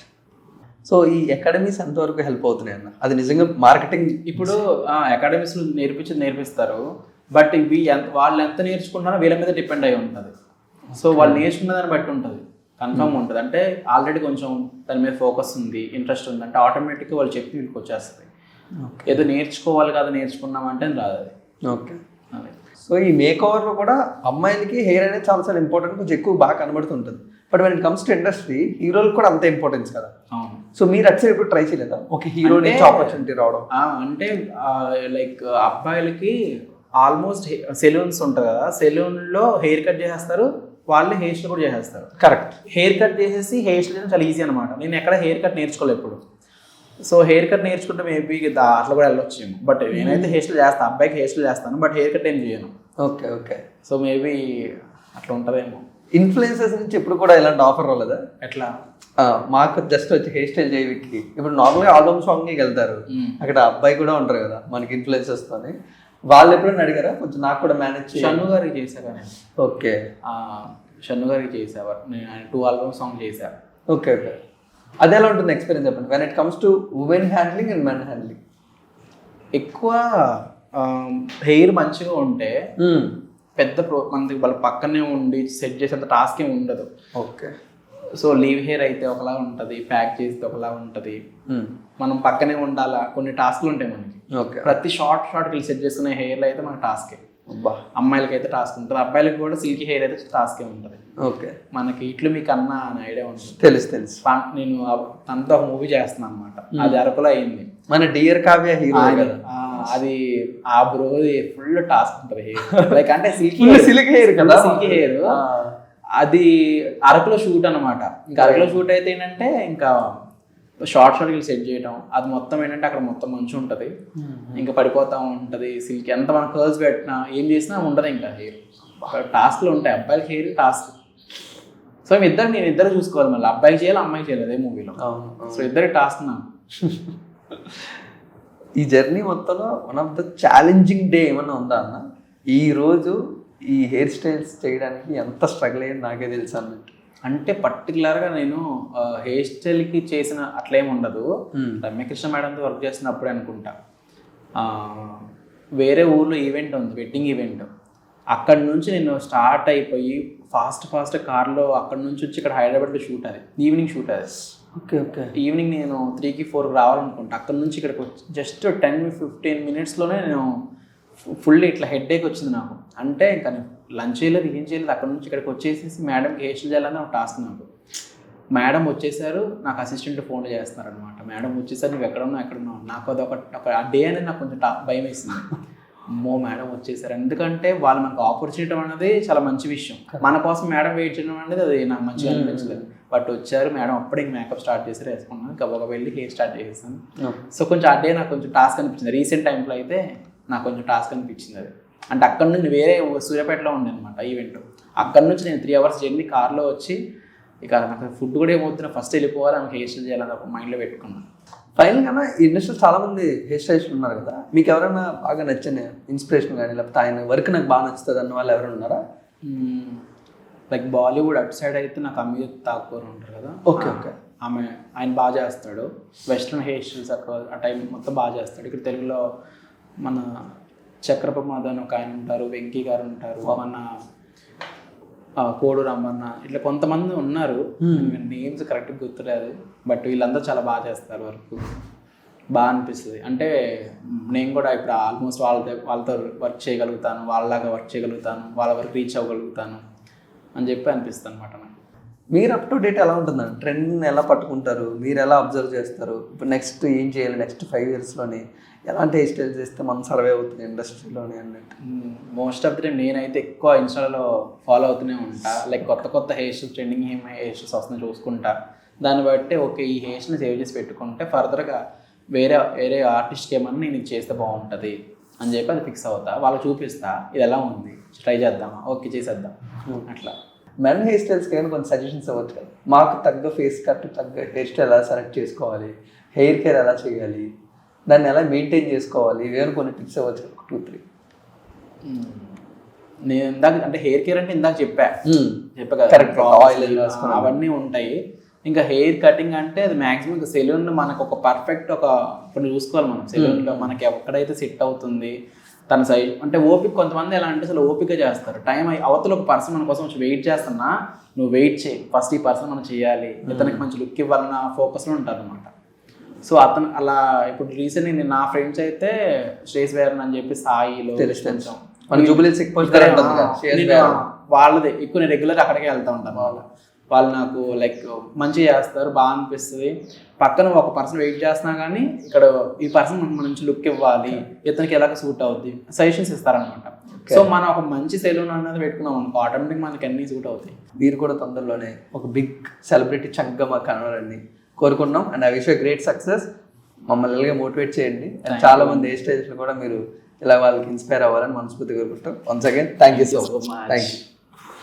సో ఈ అకాడమీస్ ఎంతవరకు హెల్ప్ అవుతున్నాయి అన్న? అది నిజంగా మార్కెటింగ్ ఇప్పుడు అకాడమీస్ నేర్పిస్తారు, బట్ ఇవి వాళ్ళు ఎంత నేర్చుకుంటారో వీళ్ళ మీద డిపెండ్ అయి ఉంటుంది. సో వాళ్ళు నేర్చుకున్న దాన్ని బట్టి ఉంటుంది, కన్ఫర్మ్ ఉంటుంది. అంటే ఆల్రెడీ కొంచెం దాని మీద ఫోకస్ ఉంది, ఇంట్రెస్ట్ ఉంది అంటే ఆటోమేటిక్గా వాళ్ళు చెప్పి వీళ్ళకి వచ్చేస్తుంది. ఏదో నేర్చుకోవాలి కదా నేర్చుకున్నామంటే రాదు అది. ఓకే. సో ఈ మేక్ ఓవర్లో కూడా అమ్మాయిలకి హెయిర్ అనేది చాలా చాలా ఇంపార్టెంట్, కొంచెం ఎక్కువ బాగా కనబడుతుంటుంది. But when it comes to industry హీరోలకు కూడా అంత ఇంపార్టెన్స్ కదా. అవును. సో మీరు అచ్చే ఎప్పుడు ట్రై చేయలేదా ఒక హీరో నుంచి ఆపర్చునిటీ రావడం? అంటే లైక్ అబ్బాయిలకి ఆల్మోస్ట్ సెలూన్స్ ఉంటుంది కదా, సెలూన్లో హెయిర్ కట్ చేసేస్తారు, వాళ్ళే హెయిర్ స్టైల్ కూడా చేసేస్తారు. కరెక్ట్. హెయిర్ కట్ చేసేసి హెయిర్ స్టైల్ చాలా ఈజీ అనమాట. నేను ఎక్కడ హెయిర్ కట్ నేర్చుకోలేదు ఎప్పుడు. సో హెయిర్ కట్ నేర్చుకుంటే మేబీ అట్లా కూడా వెళ్ళొచ్చేమో. బట్ నేనైతే హెయిర్ స్టైల్ చేస్తాను, అబ్బాయికి హెయిర్ స్టైల్ చేస్తాను, బట్ హెయిర్ కట్ ఏం చేయను. Okay okay. సో మేబీ అట్లా ఉంటుందేమో. ఇన్ఫ్లుయెన్సర్స్ నుంచి ఎప్పుడు కూడా ఇలాంటి ఆఫర్ రాలేదా? ఎట్లా? మాకు జస్ట్ వచ్చి హెయిర్ స్టైల్ చేయడానికి ఇప్పుడు నార్మల్గా ఆల్బమ్ సాంగ్కి వెళ్తారు, అక్కడ అబ్బాయి కూడా ఉంటారు కదా మనకి ఇన్ఫ్లుయెన్సర్స్తోని, వాళ్ళు ఎప్పుడైనా అడిగారా కొంచెం నాకు కూడా మేనేజ్? షన్ను గారికి చేశాను నేను. ఓకే. షన్ను గారికి చేసేవారు, నేను 2 ఆల్బమ్ సాంగ్ చేశాను. Okay okay. అది ఎలా ఉంటుంది ఎక్స్పీరియన్స్ చెప్పండి when it comes to women handling and men handling? ఎక్కువ హెయిర్ మంచిగా ఉంటే పెద్ద మనకి వాళ్ళ పక్కనే ఉండి సెట్ చేసేంత టాస్క్ ఏమి ఉండదు. ఓకే. సో లీవ్ హెయిర్ అయితే ఒకలా ఉంటుంది, ప్యాక్ చేస్తే ఒకలా ఉంటుంది. మనం పక్కనే ఉండాలా, కొన్ని టాస్క్లు ఉంటాయి మనకి. ఓకే. ప్రతి షార్ట్కి సెట్ చేసుకునే హెయిర్లో అయితే మనకి టాస్కే. అమ్మాయిలకి అయితే టాస్క్ ఉంటుంది, అబ్బాయిలకి కూడా సిల్కీ హెయిర్ అయితే టాస్కే ఉంటుంది. ఓకే. మనకి ఇట్లు మీకు అన్న అని ఐడియా ఉంటుంది. తెలుసు. నేను తనతో ఒక మూవీ చేస్తున్నాను అనమాట, అది అరకులో అయింది. మన డియర్ కావ్య హీరో కదా అది. ఆ బ్రోది ఫుల్ టాస్క్ ఉంటుంది హెయిర్, లైక్ అంటే సిల్కీ హెయిర్ కదా, సిల్కీ హెయిర్. అది అరకులో షూట్ అనమాట. ఇంకా అరకులో షూట్ అయితే ఏంటంటే ఇంకా షార్ట్కి సెట్ చేయడం, అది మొత్తం ఏంటంటే అక్కడ మొత్తం మంచి ఉంటుంది, ఇంకా పడిపోతూ ఉంటుంది సిల్క్. ఎంత మనం కర్ల్స్ పెట్టినా ఏం చేసినా ఉండదు ఇంకా హెయిర్. టాస్క్లు ఉంటాయి, అబ్బాయిలకి హెయిర్ టాస్క్. సో నేను ఇద్దరు చూసుకోవాలి, మళ్ళీ అబ్బాయికి చేయాలి అమ్మాయికి చేయాలి అదే మూవీలో. సో ఇద్దరి టాస్క్ నాకు. ఈ జర్నీ మొత్తంలో one of the challenging day ఏమన్నా ఉందా అన్న? ఈ రోజు ఈ హెయిర్ స్టైల్స్ చేయడానికి ఎంత స్ట్రగుల్ అయ్యింది నాకే తెలుసు అన్నట్టు. అంటే పర్టికులర్గా నేను హెయిర్ స్టైల్కి చేసిన అట్లేం ఉండదు. రమ్యకృష్ణ మేడంతో వర్క్ చేసినప్పుడే అనుకుంటా, వేరే ఊర్లో ఈవెంట్ ఉంది, వెడ్డింగ్ ఈవెంట్. అక్కడి నుంచి నేను స్టార్ట్ అయిపోయి ఫాస్ట్ కార్లో అక్కడి నుంచి వచ్చి ఇక్కడ హైదరాబాద్లో షూట్, అది ఈవినింగ్ షూట్. అది ఓకే. ఈవినింగ్ నేను 3కి 4కి రావాలనుకుంటా. అక్కడ నుంచి ఇక్కడికి వచ్చి జస్ట్ 10-15 మినిట్స్లోనే నేను ఫుల్ ఇట్లా హెడ్ ఏక్ వచ్చింది నాకు. అంటే ఇంకా లంచ్ చేయలేదు, ఏం చేయలేదు, అక్కడ నుంచి ఇక్కడికి వచ్చేసేసి మేడంకి హెయిర్ స్టైల్ చేయాలని ఒక టాస్క్ నాకు. మేడం వచ్చేసారు, నాకు అసిస్టెంట్ ఫోన్లు చేస్తున్నారు అనమాట. మేడం వచ్చేసారు, నువ్వు ఎక్కడున్నావు. నాకు అదొక ఆ డే అనేది నాకు కొంచెం భయం వేసింది. అమ్మో మేడం వచ్చేసారు, ఎందుకంటే వాళ్ళు మనకు ఆపర్చునిటీ అనేది చాలా మంచి విషయం. మన కోసం మేడం వెయిట్ చేయడం అనేది అది నాకు మంచిగా అనిపించలేదు. బట్ వచ్చారు మేడం, అప్పుడే మేకప్ స్టార్ట్ చేసి వేసుకున్నాను, గబగబా వెళ్ళి హెయిర్ స్టార్ట్ చేసేసాను. సో కొంచెం ఆ డే నాకు కొంచెం టాస్క్ అనిపించింది. రీసెంట్ టైంలో అయితే నాకు కొంచెం టాస్క్ అనిపించింది అది. అంటే అక్కడ నుంచి వేరే సూర్యాపేటలో ఉండే అనమాట ఈవెంట్. అక్కడ నుంచి నేను 3 hours జర్నీ కార్లో వచ్చి, ఇక నాకు ఫుడ్ కూడా ఏమవుతున్నా ఫస్ట్ వెళ్ళిపోవాలి, ఆమెకు హెయిర్ స్టైల్ చేయాలని ఒక మైండ్లో పెట్టుకున్నాను. ఫైనల్గా ఈ ఇండస్ట్రీలో చాలా మంది హెయిర్ స్టైలిస్ట్ ఉన్నారు కదా, మీకు ఎవరైనా బాగా నచ్చిన ఇన్స్పిరేషన్ కానీ లేకపోతే ఆయన వర్క్ నాకు బాగా నచ్చుతుంది అన్న వాళ్ళు ఎవరైనా ఉన్నారా? లైక్ బాలీవుడ్ అటు సైడ్ అయితే నాకు అమిత్ ఠాకూర్ ఉంటారు కదా. ఓకే. ఆయన బాగా చేస్తాడు వెస్ట్రన్ హెయిర్ స్టైల్స్, ఆ టైం మొత్తం బాగా చేస్తాడు. ఇక్కడ తెలుగులో మన చక్రప్రమాద్ అని ఒక ఆయన ఉంటారు, వెంకీ గారు ఉంటారు, మన కోడు రమ్మన్న, ఇట్లా కొంతమంది ఉన్నారు, నేమ్స్ కరెక్ట్గా గుర్తులేదు. బట్ వీళ్ళందరూ చాలా బాగా చేస్తారు వర్క్, బాగా అనిపిస్తుంది. అంటే నేను కూడా ఇప్పుడు ఆల్మోస్ట్ వాళ్ళతో వర్క్ చేయగలుగుతాను, వాళ్ళలాగా వర్క్ చేయగలుగుతాను, వాళ్ళ వరకు రీచ్ అవ్వగలుగుతాను అని చెప్పి అనిపిస్తుంది అనమాట నాకు. మీరు అప్ టు డేట్ ఎలా ఉంటుందండి? ట్రెండ్ని ఎలా పట్టుకుంటారు? మీరు ఎలా అబ్జర్వ్ చేస్తారు? ఇప్పుడు నెక్స్ట్ ఏం చేయాలి, నెక్స్ట్ 5 yearsలోని ఎలాంటి హెయిర్ స్టైల్ చేస్తే మనం సర్వే అవుతుంది ఇండస్ట్రీలోని అన్నట్టు? మోస్ట్ ఆఫ్ ది టైం నేనైతే ఎక్కువ ఇన్స్టాలో ఫాలో అవుతూనే ఉంటా. లైక్ కొత్త hair styles, trending hair styles వస్తున్నాయి చూసుకుంటా. దాన్ని బట్టి ఓకే ఈ హెయిర్ స్టైల్ని సేవ్ చేసి పెట్టుకుంటే ఫర్దర్గా వేరే ఆర్టిస్ట్కి ఏమన్నా నేను ఇది చేస్తే బాగుంటుంది అని చెప్పి అది ఫిక్స్ అవుతా, వాళ్ళకి చూపిస్తా ఇది ఎలా ఉంది, ట్రై చేద్దామా, ఓకే చేసేద్దాం అట్లా. మెన్ హెయిర్ స్టైల్స్కి అయినా కొంచెం సజెషన్స్ ఇవ్వచ్చు కదా, మాకు తగ్గ ఫేస్ కట్ తగ్గ హెయిర్ స్టైల్ ఎలా సెలెక్ట్ చేసుకోవాలి, హెయిర్ కేర్ ఎలా చేయాలి, దాన్ని ఎలా మెయింటైన్ చేసుకోవాలి, వేరు కొన్ని టిప్స్ ఇవ్వచ్చు 2-3. నేను ఇందాక అంటే హెయిర్ కేర్ అంటే ఇందాక చెప్పా కదా, కరెక్ట్, ఆయిల్ అవన్నీ ఉంటాయి. ఇంకా హెయిర్ కటింగ్ అంటే అది మ్యాక్సిమం ఇంకా సెలూన్లో మనకు ఒక పర్ఫెక్ట్ ఇప్పుడు చూసుకోవాలి మనం. సెలూన్లో మనకి ఎక్కడైతే సెట్ అవుతుంది తన సైజ్ అంటే ఓపిక. కొంతమంది ఎలా అంటే అసలు ఓపిక చేస్తారు, టైం అవతల ఒక పర్సన్ మన కోసం వచ్చి వెయిట్ చేస్తున్నా, నువ్వు వెయిట్ చేయి ఫస్ట్, ఈ పర్సన్ మనం చేయాలి, ఇతనికి మంచి లుక్ ఇవ్వాలన్న ఫోకస్లో ఉంటారు అనమాట. సో అతను అలా ఇప్పుడు రీసెంట్గా నేను నా ఫ్రెండ్స్ అయితే శ్రేష్ వేరన్ అని చెప్పి సాయిలో వాళ్ళది ఎక్కువ నేను రెగ్యులర్గా అక్కడికే వెళ్తూ ఉంటాను. వాళ్ళు నాకు లైక్ మంచిగా చేస్తారు, బాగా అనిపిస్తుంది. పక్కన ఒక పర్సన్ వెయిట్ చేస్తున్నా కానీ ఇక్కడ ఈ పర్సన్ మనకు మంచి లుక్ ఇవ్వాలి, ఇతనికి ఎలాగ సూట్ అవుద్ది, సజెషన్స్ ఇస్తారనమాట. సో మనం ఒక మంచి సెలూన్ అన్నది పెట్టుకున్నాం అనుకో, ఆటోమేటిక్ మనకి అన్ని సూట్ అవుతాయి. మీరు కూడా తొందరలోనే ఒక బిగ్ సెలబ్రిటీ చక్కగా మాకు కనవాలని కోరుకున్నాం. And I wish you great success. మమ్మల్ని మోటివేట్ చేయండి. అండ్ చాలా మంది హెయిర్ స్టైల్స్లో కూడా మీరు ఇలా వాళ్ళకి ఇన్స్పైర్ అవ్వాలని మనస్ఫూర్తిగా కోరుకుంటాం. Once again thank you so much. Thank you.